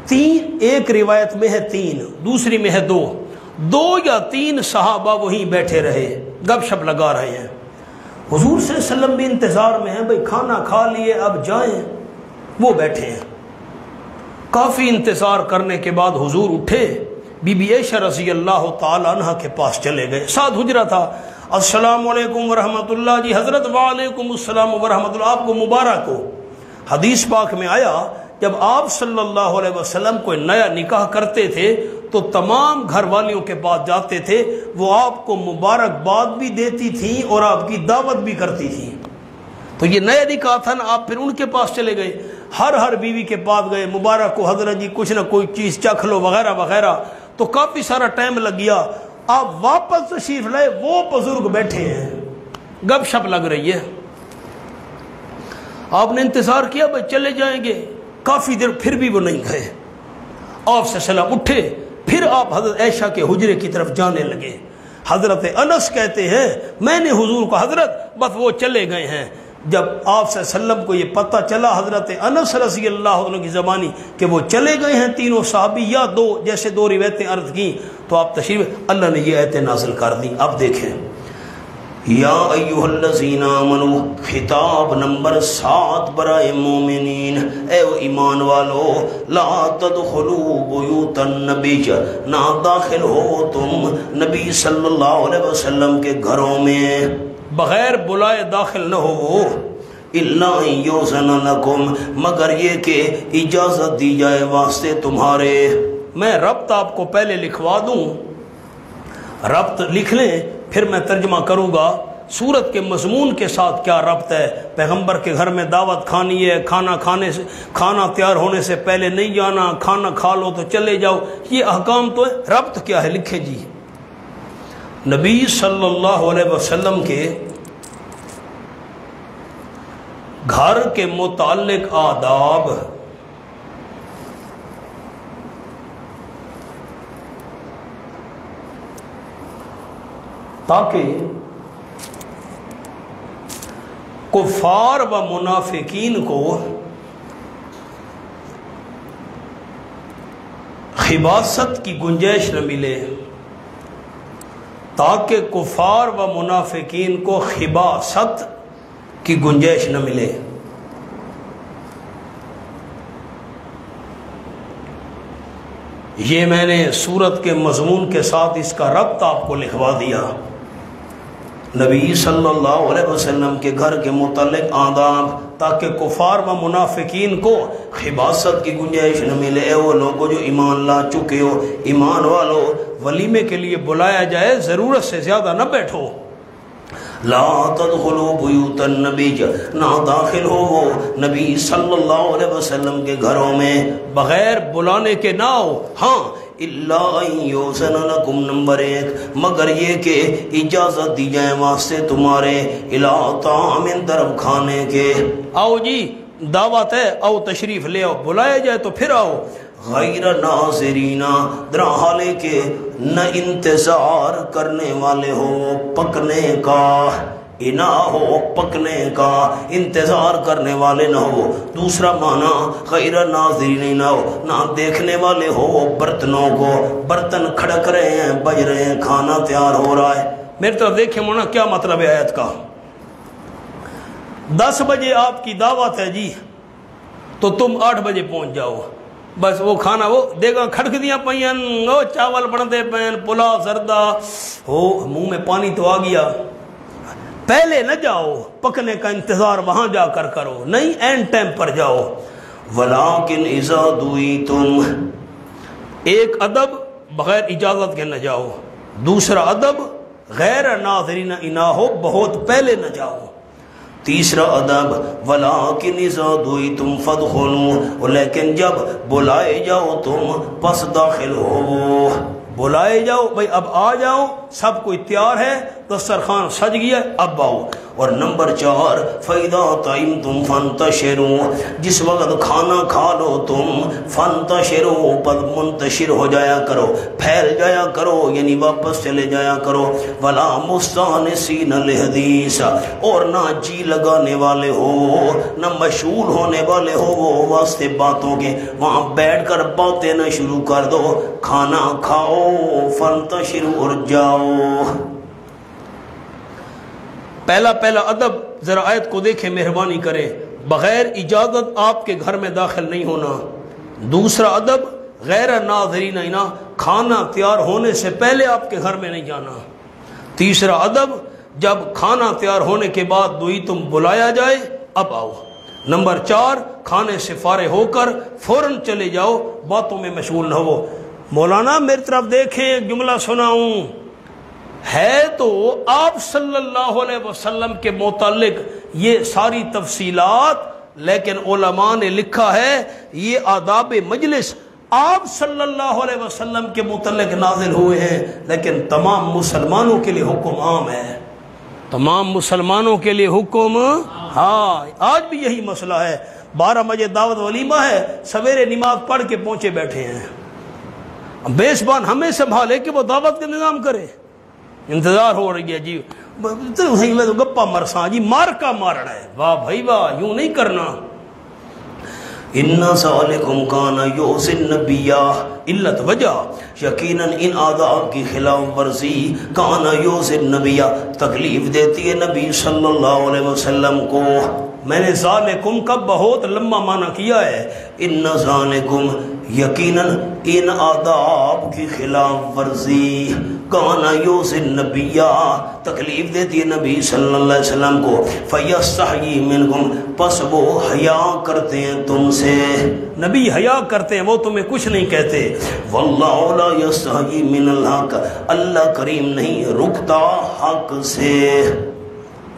3، ایک روایت میں ہے 3، دوسری میں ہے 2 یا 3 صحابہ وہیں بیٹھے رہے، گپ شپ لگا رہے ہیں۔ حضور صلی اللہ علیہ وسلم بھی انتظار میں ہیں، بھئی کھانا کھا لیے اب جائیں، وہ بیٹھے ہیں۔ کافی انتظار کرنے کے بعد حضور اٹھے، بی بی عائشہ رضی اللہ تعالی عنہ کے پاس چلے گئے، ساتھ حجرہ تھا۔ السلام علیکم ورحمۃ اللہ، جی حضرت وعلیکم السلام ورحمۃ اللہ، آپ کو مبارک ہو۔ حدیث پاک میں آیا جب آپ صلی اللہ علیہ وسلم کوئی نیا نکاح کرتے تھے تو تمام گھر والیوں کے پاس جاتے تھے، وہ آپ کو مبارکباد بھی دیتی تھیں اور آپ کی دعوت بھی کرتی تھیں۔ تو یہ نیا نکاح تھا نا، آپ پھر ان کے پاس چلے گئے، ہر بیوی کے پاس گئے، مبارک ہو حضرت جی، کچھ نہ کوئی چیز چکھ لو وغیرہ وغیرہ، تو کافی سارا ٹائم لگ گیا۔ آپ واپس تشریف لائے، وہ بزرگ بیٹھے ہیں، گپ شپ لگ رہی ہے۔ آپ نے انتظار کیا بھائی چلے جائیں گے، کافی دیر پھر بھی وہ نہیں گئے۔ آپ صلی اللہ علیہ وسلم اٹھے، پھر آپ حضرت عائشہ کے حجرے کی طرف جانے لگے۔ حضرت انس کہتے ہیں میں نے حضور کو حضرت بس وہ چلے گئے ہیں۔ جب آپ صلی اللہ علیہ وسلم کو یہ پتہ چلا حضرت انس رضی اللہ عنہ کی زبانی کہ وہ چلے گئے ہیں تینوں صحابی یا دو، جیسے دو روایتیں عرض کی، تو آپ تشریف اللہ نے یہ آیتیں نازل کر دی۔ اب دیکھیں یا ایھا الذین آمنوا، خطاب نمبر 7 برائے مومنین، اے ایمان والو، لا تدخلوا بیوت النبی، نہ داخل ہو تم نبی صلی اللہ علیہ وسلم کے گھروں میں، بغیر بلائے داخل نہ ہو، الا ان یؤذن لکم، مگر یہ کہ اجازت دی جائے واسطے تمہارے۔ میں ربط آپ کو پہلے لکھوا دوں، ربط لکھ لیں، پھر میں ترجمہ کروں گا سورت کے مضمون کے ساتھ کیا ربط ہے۔ پیغمبر کے گھر میں دعوت کھانی ہے، کھانا تیار ہونے سے پہلے نہیں جانا، کھانا کھا لو تو چلے جاؤ، یہ احکام تو ہے۔ ربط کیا ہے لکھیں جی، نبی صلی اللہ علیہ وسلم کے گھر کے متعلق آداب، تاکہ کفار و منافقین کو خباثت کی گنجائش نہ ملے، تاکہ کفار و منافقین کو خباثت کی گنجائش نہ ملے۔ یہ میں نے سورت کے مضمون کے ساتھ اس کا ربط آپ کو لکھوا دیا۔ نبی صلی اللہ علیہ وسلم کے گھر کے متعلق آداب، تاکہ کفار و منافقین کو خباثت کی گنجائش نہ ملے۔ اے وہ لوگوں جو ایمان لا چکے ہو، ایمان والو، ولیمے کے لیے بلایا جائے ضرورت سے زیادہ نہ بیٹھو۔ لا تدخلوا بیوت النبی، نہ داخل ہو وہ نبی صلی اللہ علیہ وسلم کے گھروں میں بغیر بلانے کے نہ ہو۔ ہاں الا ان یؤذن لکم، نمبر 1، مگر یہ کہ اجازت دی جائے واسطے تمہارے، الی طعام، طرف کھانے کے، آؤ جی دعوت ہے، آؤ تشریف لے آؤ، بلایا جائے تو پھر آؤ، غیر ناظرین، در حالے کے نہ انتظار کرنے والے ہو پکنے کا، انا ہو پکنے کا، انتظار کرنے والے نہ ہو۔ دوسرا معنی غیر ناظرین، نہ ہو نہ دیکھنے والے ہو برتنوں کو، برتن کھڑک رہے ہیں، بج رہے ہیں، کھانا تیار ہو رہا ہے۔ میری طرف دیکھیں مولانا کیا مطلب ہے آیت کا۔ 10 بجے آپ کی دعوت ہے جی، تو تم 8 بجے پہنچ جاؤ، بس وہ کھانا وہ دیگا کھڑک دیا پئین، وہ چاول بنتے پین، پلاؤ زردہ ہو، منہ میں پانی تو آ گیا، پہلے نہ جاؤ، پکنے کا انتظار وہاں جا کر کرو، نہیں اینڈ ٹائم پر جاؤ۔ ولیکن اذا دعیتم، ایک ادب بغیر اجازت کے نہ جاؤ، دوسرا ادب غیر ناظرین انا ہو، بہت پہلے نہ جاؤ، تیسرا ادب ولیکن اذا دعیتم فادخلوا، لیکن جب بلائے جاؤ تم پس داخل ہو، بلائے جاؤ بھائی اب آ جاؤ، سب کوئی تیار ہے، دسترخوان سج گیا، اب آؤ۔ اور نمبر 4 فَإِذَا طَعِمْتُمْ فَانْتَشِرُوا، جس وقت کھانا کھا لو تم، فَانْتَشِرُوا، پس منتشر ہو جایا کرو، پھیل جایا کرو، یعنی واپس چلے جایا کرو۔ وَلَا مُسْتَأْنِسِينَ لِحَدِيثٍ، اور نہ جی لگانے والے ہو، نہ مشغول ہونے والے ہو وہ واسطے باتوں کے، وہاں بیٹھ کر باتیں نہ شروع کر دو، کھانا کھاؤ، فَانْتَشِرُوا، اور جاؤ۔ پہلا ادب ذرا آیت کو دیکھیں، مہربانی کریں، بغیر اجازت آپ کے گھر میں داخل نہیں ہونا۔ دوسرا ادب غیر ناظرین انا، کھانا تیار ہونے سے پہلے آپ کے گھر میں نہیں جانا۔ تیسرا ادب جب کھانا تیار ہونے کے بعد دوئی تم بلایا جائے اب آؤ۔ نمبر 4 کھانے سے فارغ ہو کر فوراً چلے جاؤ، باتوں میں مشغول نہ ہو۔ مولانا میری طرف دیکھیں، ایک جملہ سناؤں، ہے تو آپ صلی اللہ علیہ وسلم کے متعلق یہ ساری تفصیلات، لیکن علماء نے لکھا ہے یہ آداب مجلس آپ صلی اللہ علیہ وسلم کے متعلق نازل ہوئے ہیں، لیکن تمام مسلمانوں کے لیے حکم عام ہے۔ تمام مسلمانوں کے لیے حکم. ہاں آج بھی یہی مسئلہ ہے. 12 بجے دعوت ولیمہ ہے, سویرے نماز پڑھ کے پہنچے بیٹھے ہیں. بیسبان ہمیں سنبھالے کہ وہ دعوت کا نظام کرے. انتظار ہو رہی ہے جی, میں تو گپا مرساں جی, مار کا مارنا ہے. واہ بھائی واہ, یوں نہیں کرنا. ان ذالکم کان یؤذی النبی, علت وجہ یقیناً ان آداب کی خلاف ورزی کان یؤذی النبی, تکلیف دیتی ہے نبی صلی اللہ علیہ وسلم کو. میں نے ذالکم کا بہت لمبا معنی کیا ہے. ان ذالکم یقیناً ان آداب کی خلاف ورزی کان یؤذی النبی, تکلیف دیتی ہے نبی صلی اللہ علیہ وسلم کو. فیستحیی منکم, پس وہ حیا کرتے ہیں تم سے. نبی حیا کرتے ہیں, وہ تمہیں کچھ نہیں کہتے. واللہ لا یستحیی من الحق, اللہ کریم نہیں رکتا حق سے.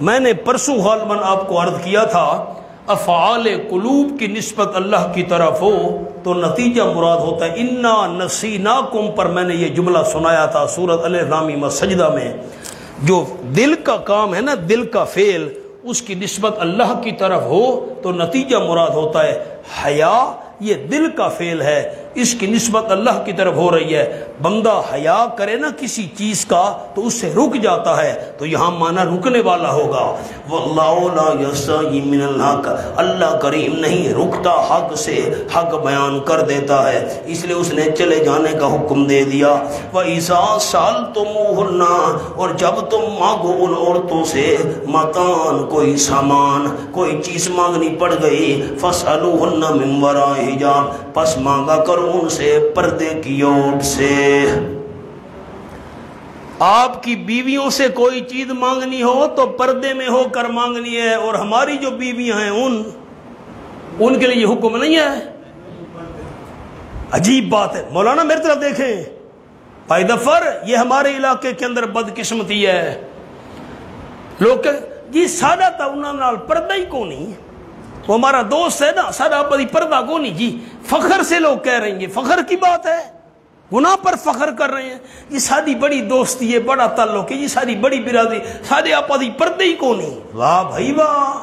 میں نے پرسوں غالباً آپ کو عرض کیا تھا, افعال قلوب کی نسبت اللہ کی طرف ہو تو نتیجہ مراد ہوتا ہے. انا نسیناکم پر میں نے یہ جملہ سنایا تھا سورۃ الرحمن سجدہ میں. جو دل کا کام ہے نا, دل کا فعل, اس کی نسبت اللہ کی طرف ہو تو نتیجہ مراد ہوتا ہے حیا. یہ دل کا فعل ہے, اس کی نسبت اللہ کی طرف ہو رہی ہے. بندہ حیا کرے نا کسی چیز کا تو اس سے رک جاتا ہے, تو یہاں معنی رکنے والا ہوگا. واللہ لا یستحیی من الحق, اللہ کریم نہیں رکتا حق سے, حق بیان کر دیتا ہے, اس لیے اس نے چلے جانے کا حکم دے دیا. وَإِذَا سَأَلْتُمُوهُنَّ, اور جب تم مانگو ان عورتوں سے, متان کوئی سامان, کوئی چیز مانگنی پڑ گئی, فَاسْأَلُوهُنَّ مِن وَرَاءِ حجاب, پس مانگا کرو ان سے پردے کی اوٹ سے. آپ کی بیویوں سے کوئی چیز مانگنی ہو تو پردے میں ہو کر مانگنی ہے, اور ہماری جو بیویاں ہیں ان کے لیے یہ حکم نہیں ہے. عجیب بات ہے. مولانا میری طرف دیکھیں, بھائی ظفر, یہ ہمارے علاقے کے اندر بدقسمتی ہے. لوگ جی سادہ تا انہوں نال پردہ ہی کو نہیں, وہ ہمارا دوست ہے نا, سادہ بڑی پردہ کو نہیں جی. فخر سے لوگ کہہ رہے ہیں, فخر کی بات ہے, گناہ پر فخر کر رہے ہیں. یہ ساری بڑی دوستی ہے, بڑا تعلق ہے, یہ ساری بڑی برادری, سارے آپس ہی پردے ہی کو نہیں. واہ بھائی واہ,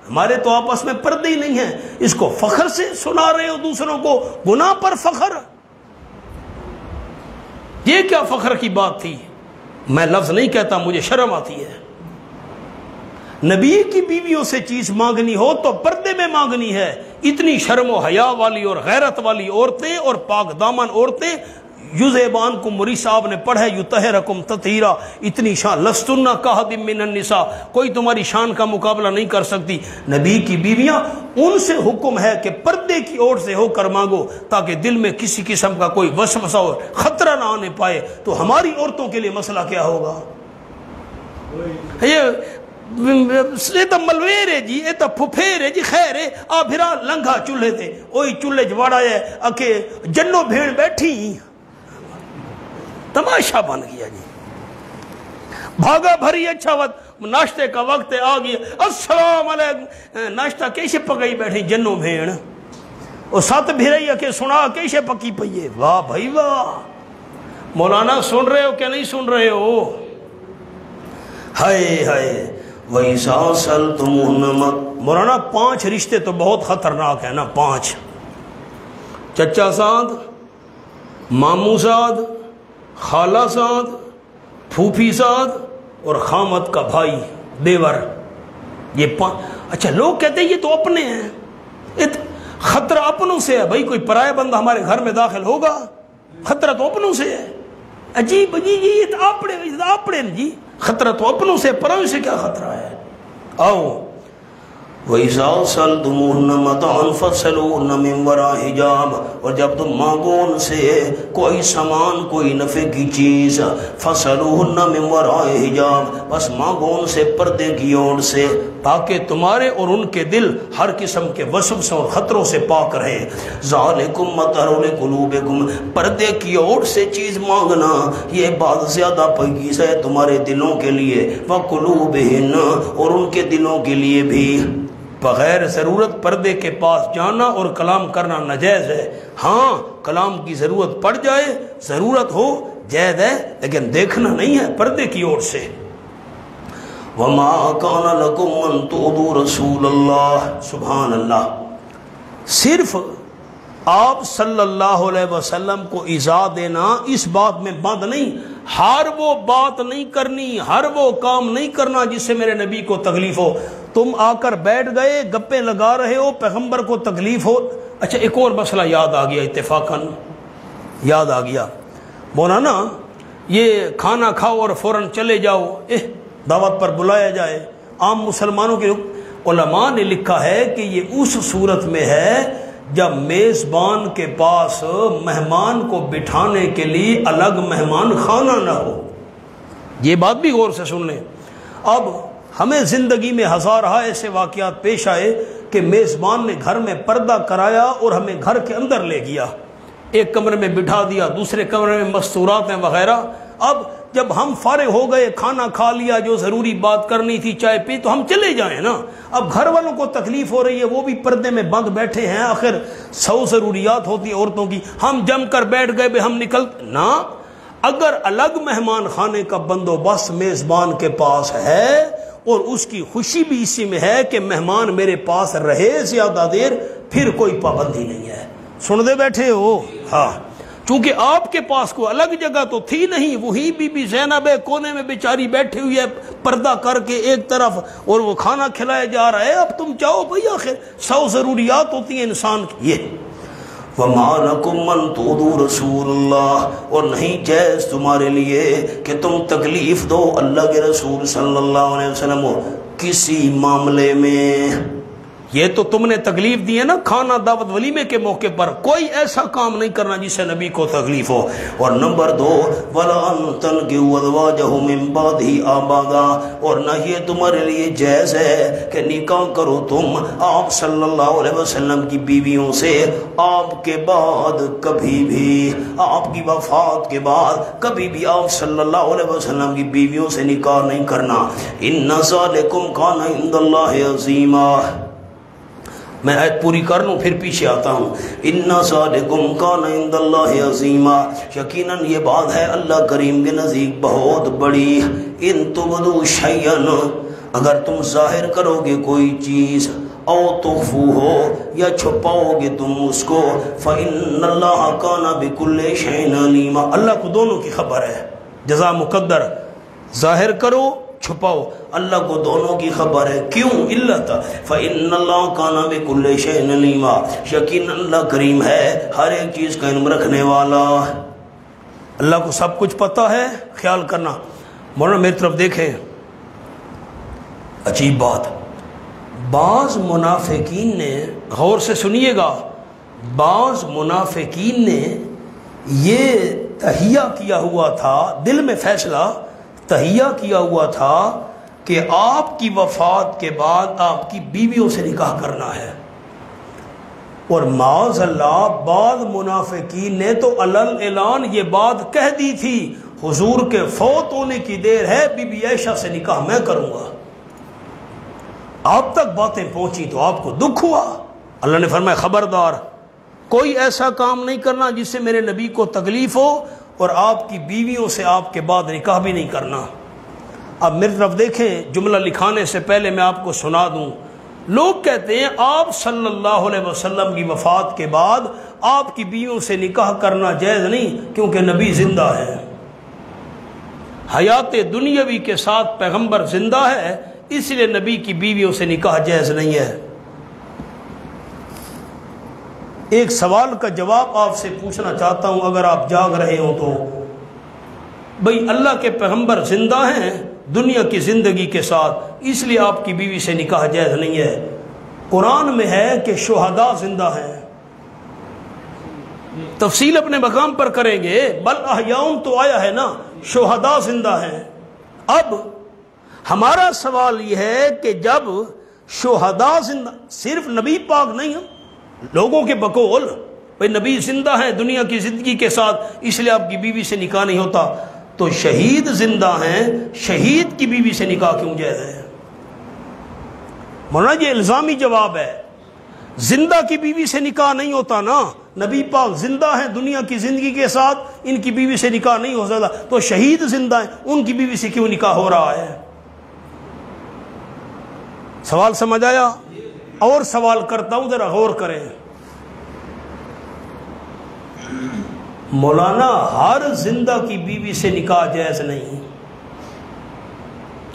ہمارے تو آپس میں پردے ہی نہیں ہیں, اس کو فخر سے سنا رہے ہو دوسروں کو, گناہ پر فخر. یہ کیا فخر کی بات تھی؟ میں لفظ نہیں کہتا, مجھے شرم آتی ہے. نبی کی بیویوں سے چیز مانگنی ہو تو پردے میں مانگنی ہے. اتنی شرم و حیا والی اور غیرت والی عورتیں اور پاک دامن عورتیں, یوزیبان کو مری صاحب نے پڑھا ہے, یطہرکم تطہیرا, اتنی شان, لستن کاحد من النساء, کوئی تمہاری شان کا مقابلہ نہیں کر سکتی. نبی کی بیویاں, ان سے حکم ہے کہ پردے کی اوٹ سے ہو کر مانگو, تاکہ دل میں کسی قسم کا کوئی وسوسہ اور خطرہ نہ آنے پائے. تو ہماری عورتوں کے لیے مسئلہ کیا ہوگا؟ یہ تو ملویر ہے جی, یہ تو پھپھیر ہے جی, خیر ہے. آ بھرا لنگھا چولہے تھے, وہی چولہے جواڑا ہے اکے جنو بھیڑ بیٹھی, تماشا بن گیا جی. بھاگا بھری اچھا وقت, ناشتے کا وقت آ گیا, السلام علیکم, ناشتہ کیسے پکائی بیٹھی جنو بھیڑ, اور سات بھیرائی اکے سنا کیسے پکی پئی ہے. واہ بھائی واہ. مولانا سن رہے ہو کہ نہیں سن رہے ہو؟ ہائے ہائے. وَإِذَا سَأَلْتُمُوهُنَّ, مولانا 5 رشتے تو بہت خطرناک ہیں نا. 5, چچا سعد, ماموں سعد, خالہ سعد, پھوپھی سعد, اور خامد کا بھائی دیور. یہ 5. اچھا لوگ کہتے ہیں یہ تو اپنے ہیں, خطرہ اپنوں سے ہے. بھائی کوئی پرائے بندہ ہمارے گھر میں داخل ہوگا, خطرہ تو اپنوں سے ہے. عجیب جی, یہ تو اپنے جی, خطرہ تو اپنوں سے, پرائے سے کیا خطرہ ہے؟ آؤ. وَإِذَا سَأَلْتُمُوهُنَّ مَتَاعًا فَاسْأَلُوهُنَّ مِن وَرَاءِ حِجَابٍ, اور جب تم مانگو ان سے کوئی سامان, کوئی نفع کی چیز, فَاسْأَلُوهُنَّ مِن وَرَاءِ حِجَابٍ, بس مانگو ان سے پردے کی اوٹ سے, تاکہ تمہارے اور ان کے دل ہر قسم کے وسوسوں اور خطروں سے پاک رہے. ذَالِكُمْ مَطْهَرٌ لِقُلُوبِكُمْ, پردے کی اوٹ سے چیز مانگنا یہ بات زیادہ پاکیزہ ہے تمہارے دلوں کے لیے. وَقُلُوبِهِنَّ, اور ان کے دلوں کے لیے بھی. بغیر ضرورت پردے کے پاس جانا اور کلام کرنا ناجائز ہے. ہاں کلام کی ضرورت پڑ جائے, ضرورت ہو, جائز ہے, لیکن دیکھنا نہیں ہے پردے کی اوٹ سے. وما کان لکم ان تؤذوا رسول اللہ. سبحان اللہ. صرف آپ صلی اللہ علیہ وسلم کو ایذا دینا اس بات میں بند نہیں. ہر وہ بات نہیں کرنی، ہر وہ کام نہیں کرنا جس سے میرے نبی کو تکلیف ہو. تم آ کر بیٹھ گئے، گپیں لگا رہے ہو، پیغمبر کو تکلیف ہو. اچھا ایک اور مسئلہ یاد آ گیا، اتفاقاً یاد آ گیا. مولانا یہ کھانا کھاؤ اور فوراً چلے جاؤ، دعوت پر بلایا جائے، عام مسلمانوں کے علماء نے لکھا ہے کہ یہ اس صورت میں ہے جب میزبان کے پاس مہمان کو بٹھانے کے لیے الگ مہمان خانہ نہ ہو. یہ بات بھی غور سے سن لیں. اب ہمیں زندگی میں ہزارہ ایسے واقعات پیش آئے کہ میزبان نے گھر میں پردہ کرایا اور ہمیں گھر کے اندر لے گیا، ایک کمرے میں بٹھا دیا، دوسرے کمرے میں مستورات ہیں وغیرہ. اب جب ہم فارغ ہو گئے، کھانا کھا لیا، جو ضروری بات کرنی تھی چائے پی، تو ہم چلے جائیں نا. اب گھر والوں کو تکلیف ہو رہی ہے، وہ بھی پردے میں بند بیٹھے ہیں، آخر 100 ضروریات ہوتی عورتوں کی. ہم جم کر بیٹھ گئے بھئی ہم نکل نہ. اگر الگ مہمان خانے کا بندوبست میزبان کے پاس ہے اور اس کی خوشی بھی اسی میں ہے کہ مہمان میرے پاس رہے زیادہ دیر، پھر کوئی پابندی نہیں ہے. سن دے بیٹھے ہو؟ ہاں. چونکہ آپ کے پاس کوئی الگ جگہ تو تھی نہیں، وہی بی بی زینب کونے میں بیچاری بیٹھی ہوئی ہے پردہ کر کے ایک طرف، اور وہ کھانا کھلایا جا رہا ہے. اب تم چاہو بھئی آخر 100 ضروریات ہوتی ہیں انسان کی. یہ وَمَا لَكُمْ أَن تُؤْذُوا رَسُولَ اللَّهِ، اور نہیں جائز تمہارے لیے کہ تم تکلیف دو اللہ کے رسول صلی اللہ علیہ وسلم کو کسی معاملے میں. یہ تو تم نے تکلیف دی ہے نا کھانا دعوت ولیمے کے موقع پر، کوئی ایسا کام نہیں کرنا جس سے نبی کو تکلیف ہو. اور نمبر 2 وَلَا أَن تَنْكِحُوا أَزْوَاجَهُ مِن بَعْدِهِ آبَادًا، اور نہ یہ تمہارے لیے جائز ہے کہ نکاح کرو تم آپ صلی اللہ علیہ وسلم کی بیویوں سے آپ کے بعد کبھی بھی، آپ کی وفات کے بعد کبھی بھی آپ صلی اللہ علیہ وسلم کی بیویوں سے نکاح نہیں کرنا. إِنَّ ذَلِكُمْ كَانَ عِندَ اللَّهِ عَظِيمًا. میں آیت پوری کر لوں پھر پیچھے آتا ہوں. اِنَّ ذَلِكُمْ كَانَ عِندَ اللَّهِ عَظِيمًا، یقیناً یہ بات ہے اللہ کریم کے نزدیک بہت بڑی. اِن تُبْدُوا شَيْئًا، اگر تم ظاہر کرو گے کوئی چیز، او تخفوہ یا چھپاؤ گے تم اس کو، فَإِنَّ اللَّهَ كَانَ بِكُلِّ شَيْءٍ عَلِيمًا. اللہ کو دونوں کی خبر ہے، جزا مقدر. ظاہر کرو چھپاؤ، اللہ کو دونوں کی خبر ہے. کیوں؟ علت فَإِنَّ اللَّهَ كَانَ بِكُلِّ شَيْءٍ عَلِيمًا، یقین اللہ کریم ہے ہر ایک چیز کا علم رکھنے والا. اللہ کو سب کچھ پتہ ہے. خیال کرنا. مولانا میری طرف دیکھیں، عجیب بات، بعض منافقین نے، غور سے سنیے گا، بعض منافقین نے یہ تہیہ کیا ہوا تھا، دل میں فیصلہ تہیہ کیا ہوا تھا کہ آپ کی وفات کے بعد آپ کی بیویوں سے نکاح کرنا ہے. اور معاذ اللہ بعض منافقین نے تو علل اعلان یہ بات کہہ دی تھی، حضور کے فوت ہونے کی دیر ہے، بی بی عائشہ سے نکاح میں کروں گا. آپ تک باتیں پہنچی تو آپ کو دکھ ہوا. اللہ نے فرمایا خبردار، کوئی ایسا کام نہیں کرنا جس سے میرے نبی کو تکلیف ہو، اور آپ کی بیویوں سے آپ کے بعد نکاح بھی نہیں کرنا. اب میری طرف دیکھیں، جملہ لکھانے سے پہلے میں آپ کو سنا دوں. لوگ کہتے ہیں آپ صلی اللہ علیہ وسلم کی وفات کے بعد آپ کی بیویوں سے نکاح کرنا جائز نہیں، کیونکہ نبی زندہ ہے. حیات دنیاوی کے ساتھ پیغمبر زندہ ہے، اس لیے نبی کی بیویوں سے نکاح جائز نہیں ہے. ایک سوال کا جواب آپ سے پوچھنا چاہتا ہوں، اگر آپ جاگ رہے ہوں تو. بھئی اللہ کے پیغمبر زندہ ہیں دنیا کی زندگی کے ساتھ، اس لیے آپ کی بیوی سے نکاح جائز نہیں ہے. قرآن میں ہے کہ شہداء زندہ ہیں، تفصیل اپنے مقام پر کریں گے. بل احیاء تو آیا ہے نا، شہداء زندہ ہیں. اب ہمارا سوال یہ ہے کہ جب شہداء زندہ، صرف نبی پاک نہیں ہیں، لوگوں کے بقول بھئی نبی زندہ ہیں دنیا کی زندگی کے ساتھ، اس لیے آپ کی بیوی سے نکاح نہیں ہوتا، تو شہید زندہ ہیں، شہید کی بیوی سے نکاح کیوں جائز ہے؟ مولانا یہ الزامی جواب ہے. زندہ کی بیوی سے نکاح نہیں ہوتا نا، نبی پاک زندہ ہیں دنیا کی زندگی کے ساتھ، ان کی بیوی سے نکاح نہیں ہو سکتا، تو شہید زندہ ہیں ان کی بیوی سے کیوں نکاح ہو رہا ہے؟ سوال سمجھ آیا؟ اور سوال کرتا ہوں، ذرا غور کریں۔ مولانا ہر زندہ کی بیوی سے نکاح جائز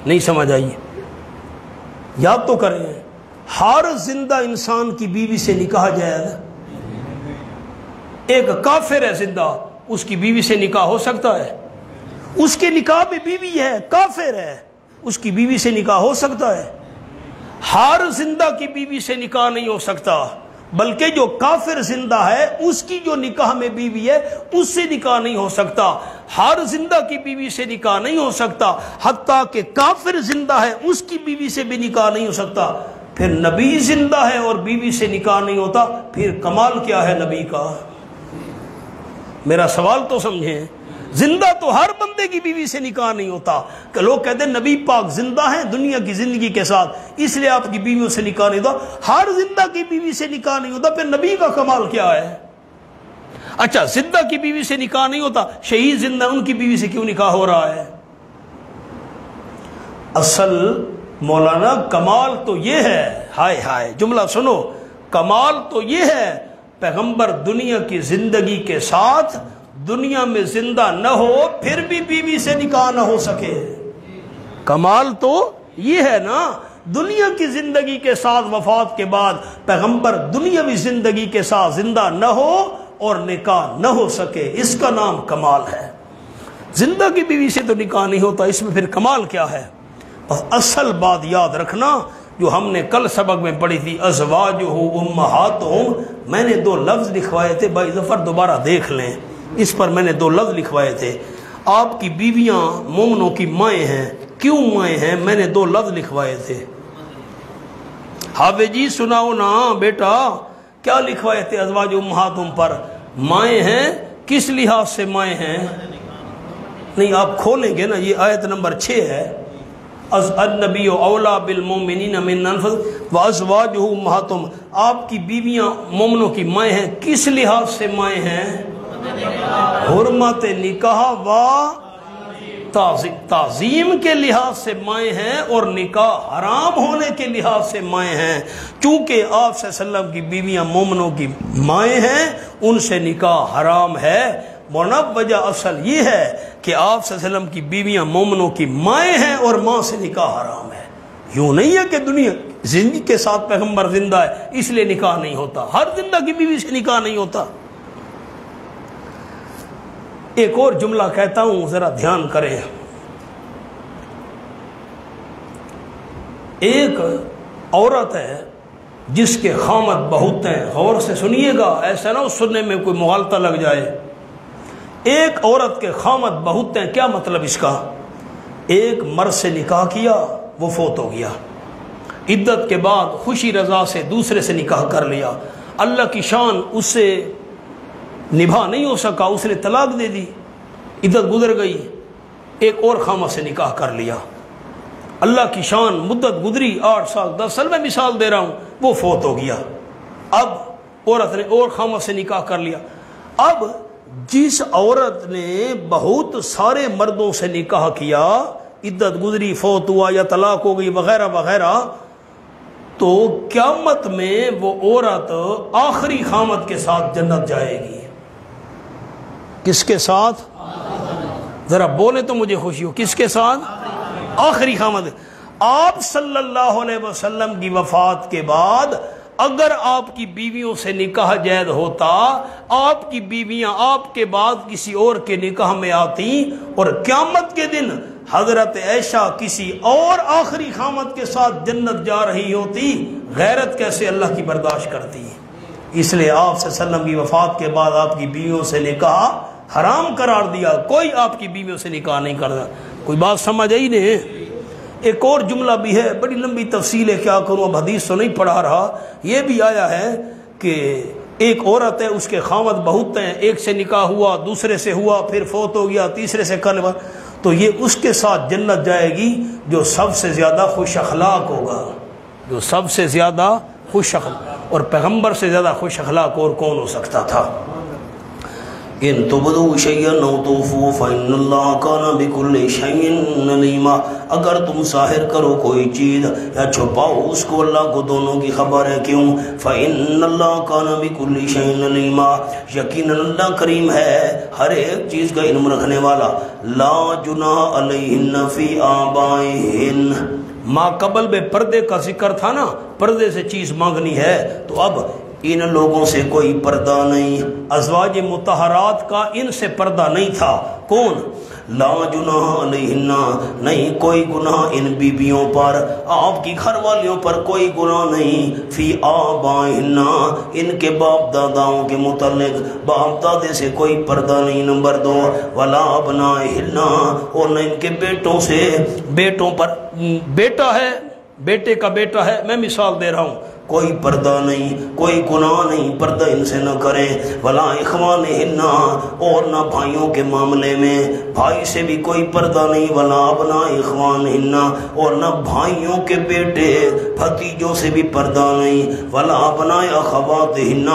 نہیں سمجھ آئی؟ یاد تو کریں، ہر زندہ انسان کی بیوی سے نکاح جائز؟ ایک کافر ہے زندہ، اس کی بیوی سے نکاح ہو سکتا ہے؟ اس کے نکاح میں بیوی ہے، کافر ہے، اس کی بیوی سے نکاح ہو سکتا ہے؟ ہر زندہ کی بیوی سے نکاح نہیں ہو سکتا، بلکہ جو کافر زندہ ہے اس کی جو نکاح میں بیوی ہے اس سے نکاح نہیں ہو سکتا۔ ہر زندہ کی بیوی سے نکاح نہیں ہو سکتا، حتیٰ کہ کافر زندہ ہے اس کی بیوی سے بھی نکاح نہیں ہو سکتا۔ پھر نبی زندہ ہے اور بیوی سے نکاح نہیں ہوتا، پھر کمال کیا ہے نبی کا؟ میرا سوال تو سمجھیں، زندہ تو ہر بندے کی بیوی سے نکاح نہیں ہوتا، کہ لوگ کہتے ہیں نبی پاک زندہ ہیں دنیا کی زندگی کے ساتھ اس لیے آپ کی بیویوں سے نکاح نہیں ہوتا۔ ہر زندہ کی بیوی سے نکاح نہیں ہوتا، پھر نبی کا کمال کیا ہے؟ اچھا، زندہ کی بیوی سے نکاح نہیں ہوتا، شہید زندہ ان کی بیوی سے کیوں نکاح ہو رہا ہے؟ اصل مولانا کمال تو یہ ہے، ہائے ہائے جملہ سنو، کمال تو یہ ہے پیغمبر دنیا کی زندگی کے ساتھ دنیا میں زندہ نہ ہو پھر بھی بیوی سے نکاح نہ ہو سکے۔ کمال تو یہ ہے نا، دنیا کی زندگی کے ساتھ وفات کے بعد پیغمبر دنیاوی زندگی کے ساتھ زندہ نہ ہو اور نکاح نہ ہو سکے، اس کا نام کمال ہے۔ زندہ کی بیوی سے تو نکاح نہیں ہوتا، اس میں پھر کمال کیا ہے؟ بس اصل بات یاد رکھنا جو ہم نے کل سبق میں پڑھی تھی، ازواجہ امہاتہم، میں نے 2 لفظ لکھوائے تھے، بھائی ظفر دوبارہ دیکھ لیں، اس پر میں نے 2 لفظ لکھوائے تھے۔ آپ کی بیویاں مومنوں کی مائیں ہیں، کیوں مائیں ہیں؟ میں نے 2 لفظ لکھوائے تھے۔ حافظ جی سناؤ نا بیٹا، کیا لکھوائے تھے ازواج امہاتہم پر؟ مائیں ہیں، کس لحاظ سے مائیں ہیں؟ نہیں آپ کھولیں گے نا، یہ آیت نمبر 6 ہے، النبی اولا بالمؤمنین من انفسہم وازواجہ امہاتہم، آپ کی بیویاں مومنوں کی مائیں ہیں، کس لحاظ سے مائیں ہیں؟ حرمت نکاح و تعظیم کے لحاظ سے مائیں ہیں، اور نکاح حرام ہونے کے لحاظ سے مائیں ہیں۔ چونکہ آپ صلی اللہ علیہ وسلم کی بیویاں مومنوں کی مائیں ہیں، ان سے نکاح حرام ہے۔ مولانا وجہ اصل یہ ہے کہ آپ صلی اللہ علیہ وسلم کی بیویاں مومنوں کی مائیں ہیں اور ماں سے نکاح حرام ہے۔ یوں نہیں ہے کہ دنیا زندگی کے ساتھ پیغمبر زندہ ہے اس لیے نکاح نہیں ہوتا، ہر زندہ کی بیوی سے نکاح نہیں ہوتا۔ ایک اور جملہ کہتا ہوں، ذرا دھیان کریں۔ ایک عورت ہے جس کے خامد بہت ہیں، غور سے سنیے گا، ایسا نہ سننے میں کوئی مغالطہ لگ جائے۔ ایک عورت کے خامد بہت ہیں، کیا مطلب اس کا؟ ایک مرد سے نکاح کیا، وہ فوت ہو گیا، عدت کے بعد خوشی رضا سے دوسرے سے نکاح کر لیا، اللہ کی شان اس سے نبھا نہیں ہو سکا، اس نے طلاق دے دی، عدت گزر گئی، ایک اور خامد سے نکاح کر لیا، اللہ کی شان مدت گزری 8 سال 10 سال، میں مثال دے رہا ہوں، وہ فوت ہو گیا۔ اب عورت نے اور خامد سے نکاح کر لیا۔ اب جس عورت نے بہت سارے مردوں سے نکاح کیا، عدت گزری، فوت ہوا یا طلاق ہو گئی وغیرہ وغیرہ، تو قیامت میں وہ عورت آخری خامد کے ساتھ جنت جائے گی۔ کس کے ساتھ؟ ذرا بولے تو مجھے خوشی ہو، کس کے ساتھ؟ آخری خامد۔ آپ صلی اللہ علیہ وسلم کی وفات کے بعد اگر آپ کی بیویوں سے نکاح جائز ہوتا، آپ کی بیویاں آپ کے بعد کسی اور کے نکاح میں آتی اور قیامت کے دن حضرت عائشہ کسی اور آخری خامد کے ساتھ جنت جا رہی ہوتی، غیرت کیسے اللہ کی برداشت کرتی؟ اس لیے آپ صلی اللہ علیہ وسلم کی وفات کے بعد آپ کی بیویوں سے نکاح حرام قرار دیا، کوئی آپ کی بیویوں سے نکاح نہیں کرتا۔ کوئی بات سمجھ آئی نہیں؟ ایک اور جملہ بھی ہے، بڑی لمبی تفصیل ہے، کیا کروں، اب حدیث تو نہیں پڑھا رہا۔ یہ بھی آیا ہے کہ ایک عورت ہے، اس کے خاوند بہت ہیں، ایک سے نکاح ہوا، دوسرے سے ہوا، پھر فوت ہو گیا، تیسرے سے کرنے والا، تو یہ اس کے ساتھ جنت جائے گی جو سب سے زیادہ خوش اخلاق ہوگا، جو سب سے زیادہ خوش اخلاق، اور پیغمبر سے زیادہ خوش اخلاق اور کون ہو سکتا تھا؟ ان تبدوا شیئا او تخفوہ فإن اللہ کان بکل شیء علیما، اگر تم ظاہر کرو کوئی چیز یا چھپاؤ اس کو، اللہ کو دونوں کی خبر ہے۔ کیوں؟ فإن اللہ کان بکل شیء علیما، یقیناً اللہ کریم ہے ہر ایک چیز کا علم رکھنے والا۔ لا جناح علیہن فی آبائہن، ماں قبل میں پردے کا ذکر تھا نا، پردے سے چیز مانگنی ہے، تو اب ان لوگوں سے کوئی پردہ نہیں، ازواج مطہرات کا ان سے پردہ نہیں تھا۔ کون؟ لا جناح علیہن، نہیں کوئی گناہ ان بیویوں پر، آپ کی گھر والیوں پر کوئی گناہ نہیں، فی آبائہن، ان کے باپ داداؤں کے متعلق، باپ دادے سے کوئی پردہ نہیں۔ نمبر 2، ولا ابنائہن، اور نہ ان کے بیٹوں سے، بیٹوں پر، بیٹا ہے، بیٹے کا بیٹا ہے، میں مثال دے رہا ہوں، کوئی پردہ نہیں، کوئی گناہ نہیں، پردہ ان سے نہ کریں۔ ولا اخوانہن، اور نہ بھائیوں کے معاملے میں، بھائی سے بھی کوئی پردہ نہیں۔ ولا ابناء اخوانہن، اور نہ بھائیوں کے بیٹے بھتیجوں سے بھی پردہ نہیں۔ ولا ابناء اخواتہن،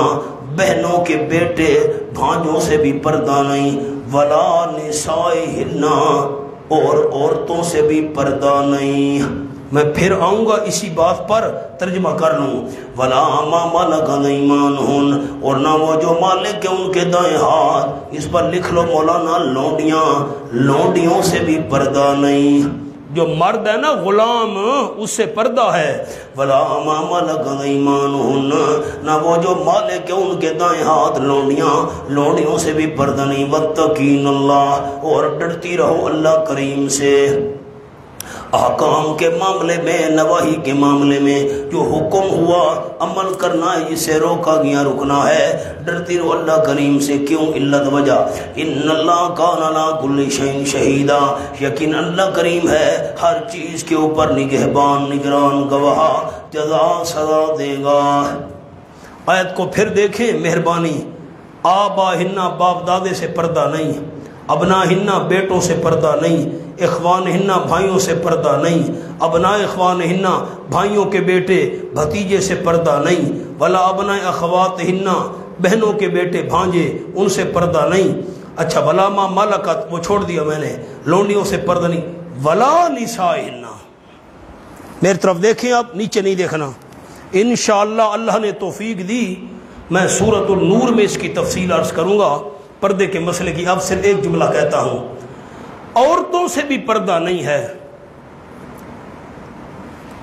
بہنوں کے بیٹے بھانجوں سے بھی پردہ نہیں۔ ولا نسائہن، اور عورتوں سے بھی پردہ نہیں۔ میں پھر آؤں گا اسی بات پر، ترجمہ کر لوں۔ ولا ما ملکت ایمانہن، اور نہ وہ جو مالک ہیں ان کے دائیں ہاتھ، اس پر لکھ لو مولانا لونڈیاں، لونڈیوں سے بھی پردہ نہیں۔ جو مرد ہے نا غلام، اس سے پردہ ہے۔ ولا ما ملکت ایمانہن، نہ وہ جو مالک ہیں ان کے دائیں ہاتھ لونڈیاں، لونڈیوں سے بھی پردہ نہیں۔ واتقین اللہ، اور ڈرتی رہو اللہ کریم سے، احکام کے معاملے میں، نواہی کے معاملے میں، جو حکم ہوا عمل کرنا ہے، جسے روکا گیا رکنا ہے، ڈرتی رہو اللہ کریم سے۔ کیوں؟ علت وجہ، ان اللہ کان علی کل شیء شہیدا، یقین اللہ کریم ہے ہر چیز کے اوپر نگہبان، نگران، گواہ، جزا سزا دے گا۔ آیت کو پھر دیکھیں، مہربانی۔ آباہن، باپ دادے سے پردہ نہیں، ابناہن، بیٹوں سے پردہ نہیں، اخوانہن، بھائیوں سے پردہ نہیں، ابناء اخوانہن، بھائیوں کے بیٹے بھتیجے سے پردہ نہیں۔ ولا ابناء اخواتہن، بہنوں کے بیٹے بھانجے ان سے پردہ نہیں۔ اچھا، ولا ما ملکت، وہ چھوڑ دیا میں نے، لونڈیوں سے پردہ نہیں۔ ولا نسائہن، میری طرف دیکھیں آپ، نیچے نہیں دیکھنا، انشاءاللہ اللہ نے توفیق دی میں سورۃ النور میں اس کی تفصیل عرض کروں گا پردے کے مسئلے کی۔ اب صرف ایک جملہ کہتا ہوں، عورتوں سے بھی پردہ نہیں ہے۔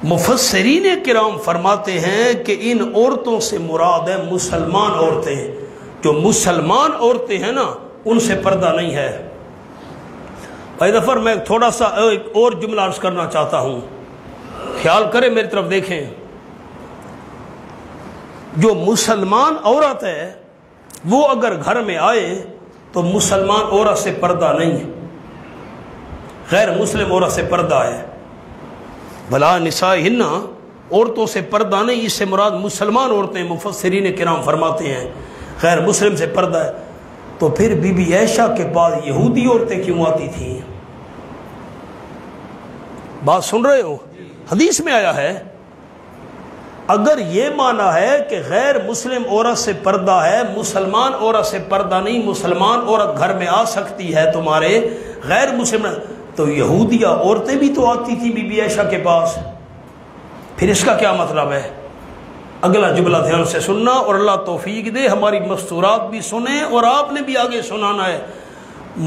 مفسرین کرام فرماتے ہیں کہ ان عورتوں سے مراد ہے مسلمان عورتیں، جو مسلمان عورتیں ہیں نا ان سے پردہ نہیں ہے۔ بھائی ظفر، میں تھوڑا سا ایک اور جملہ عرض کرنا چاہتا ہوں، خیال کریں، میری طرف دیکھیں۔ جو مسلمان عورت ہے وہ اگر گھر میں آئے تو مسلمان عورت سے پردہ نہیں، غیر مسلم عورت سے پردہ ہے۔ بلا نسائہن، عورتوں سے پردہ نہیں، اس سے مراد مسلمان عورتیں، مفسرین کرام فرماتے ہیں غیر مسلم سے پردہ ہے۔ تو پھر بی بی عائشہ کے بعد یہودی عورتیں کیوں آتی تھیں؟ بات سن رہے ہو؟ حدیث میں آیا ہے، اگر یہ مانا ہے کہ غیر مسلم عورت سے پردہ ہے، مسلمان عورت سے پردہ نہیں، مسلمان عورت گھر میں آ سکتی ہے تمہارے، غیر مسلم، تو یہودیہ عورتیں بھی تو آتی تھی بی بی عائشہ کے پاس، پھر اس کا کیا مطلب ہے؟ اگلا جملہ دھیان سے سننا، اور اللہ توفیق دے ہماری مستورات بھی سنیں اور آپ نے بھی آگے سنانا ہے۔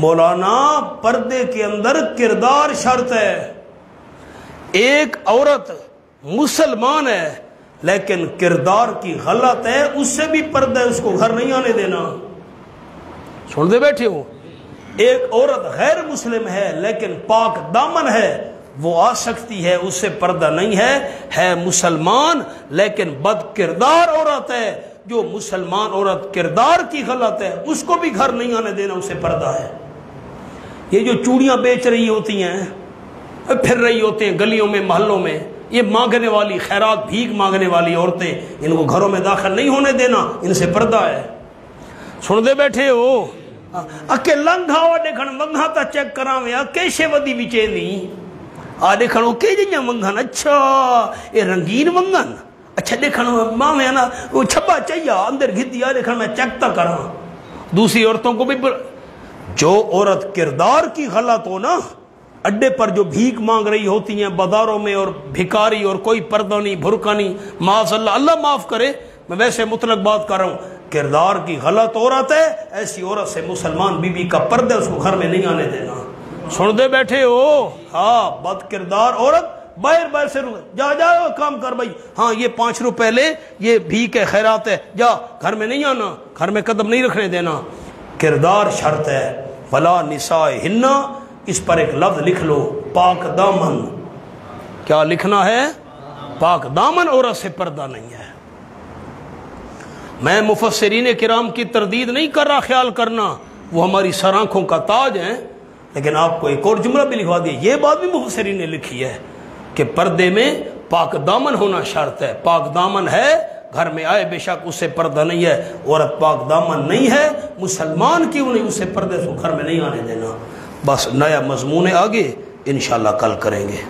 مولانا، پردے کے اندر کردار شرط ہے۔ ایک عورت مسلمان ہے لیکن کردار کی غلط ہے، اس سے بھی پردہ ہے، اس کو گھر نہیں آنے دینا۔ سن دے بیٹھے ہو؟ ایک عورت غیر مسلم ہے لیکن پاک دامن ہے، وہ آ سکتی ہے، اس سے پردہ نہیں ہے مسلمان لیکن بد کردار عورت ہے، جو مسلمان عورت کردار کی غلط ہے اس کو بھی گھر نہیں آنے دینا، اسے پردہ ہے۔ یہ جو چوڑیاں بیچ رہی ہوتی ہیں، پھر رہی ہوتے ہیں گلیوں میں، محلوں میں، یہ مانگنے والی، خیرات بھیک مانگنے والی عورتیں، ان کو گھروں میں داخل نہیں ہونے دینا، ان سے پردہ ہے۔ سن دے بیٹھے ہو؟ اکے لنگھا وا دیکھن منگھا تا چیک کراویں، کیشے ودی وچے نہیں آ دیکھن کے جیاں منگھن، اچھا یہ رنگین منگھن، اچھا دیکھن ماویں نا وہ چھبا چیا اندر گھدی آ دیکھن میں چیک تا کراں، دوسری عورتوں کو بھی جو عورت کردار کی غلط ہو نا، اڈے پر جو بھیک مانگ رہی ہوتی ہیں بازاروں میں، اور بھکاری اور کوئی پردہ نہیں بھرکا نہیں، معاذ اللہ، اللہ معاف کرے، میں ویسے مطلق بات کر رہا ہوں، کردار کی غلط عورت ہے، ایسی عورت سے مسلمان بی بی کا پردہ اس کو گھر میں نہیں آنے دینا۔ سن دے بیٹھے ہو؟ ہاں، بد کردار عورت باہر سے جا کام کر بھائی، ہاں یہ 5 روپے لے، یہ بھیک ہے، خیرات ہے، جا، گھر میں نہیں آنا، گھر میں قدم نہیں رکھنے دینا۔ کردار شرط ہے۔ ولا نسائہن، اس پر ایک لفظ لکھ لو، پاک دامن۔ کیا لکھنا ہے؟ پاک دامن عورت سے پردہ نہیں ہے۔ میں مفسرین کرام کی تردید نہیں کر رہا، خیال کرنا وہ ہماری سر آنکھوں کا تاج ہیں، لیکن آپ کو ایک اور جملہ بھی لکھوا دیا، یہ بات بھی مفسرین نے لکھی ہے کہ پردے میں پاک دامن ہونا شرط ہے۔ پاک دامن ہے، گھر میں آئے بے شک اس سے پردہ نہیں ہے، عورت پاک دامن نہیں ہے، مسلمان کیوں نہیں، اس سے پردے سے گھر میں نہیں آنے دینا۔ بس نیا مضمون آگے انشاءاللہ کل کریں گے۔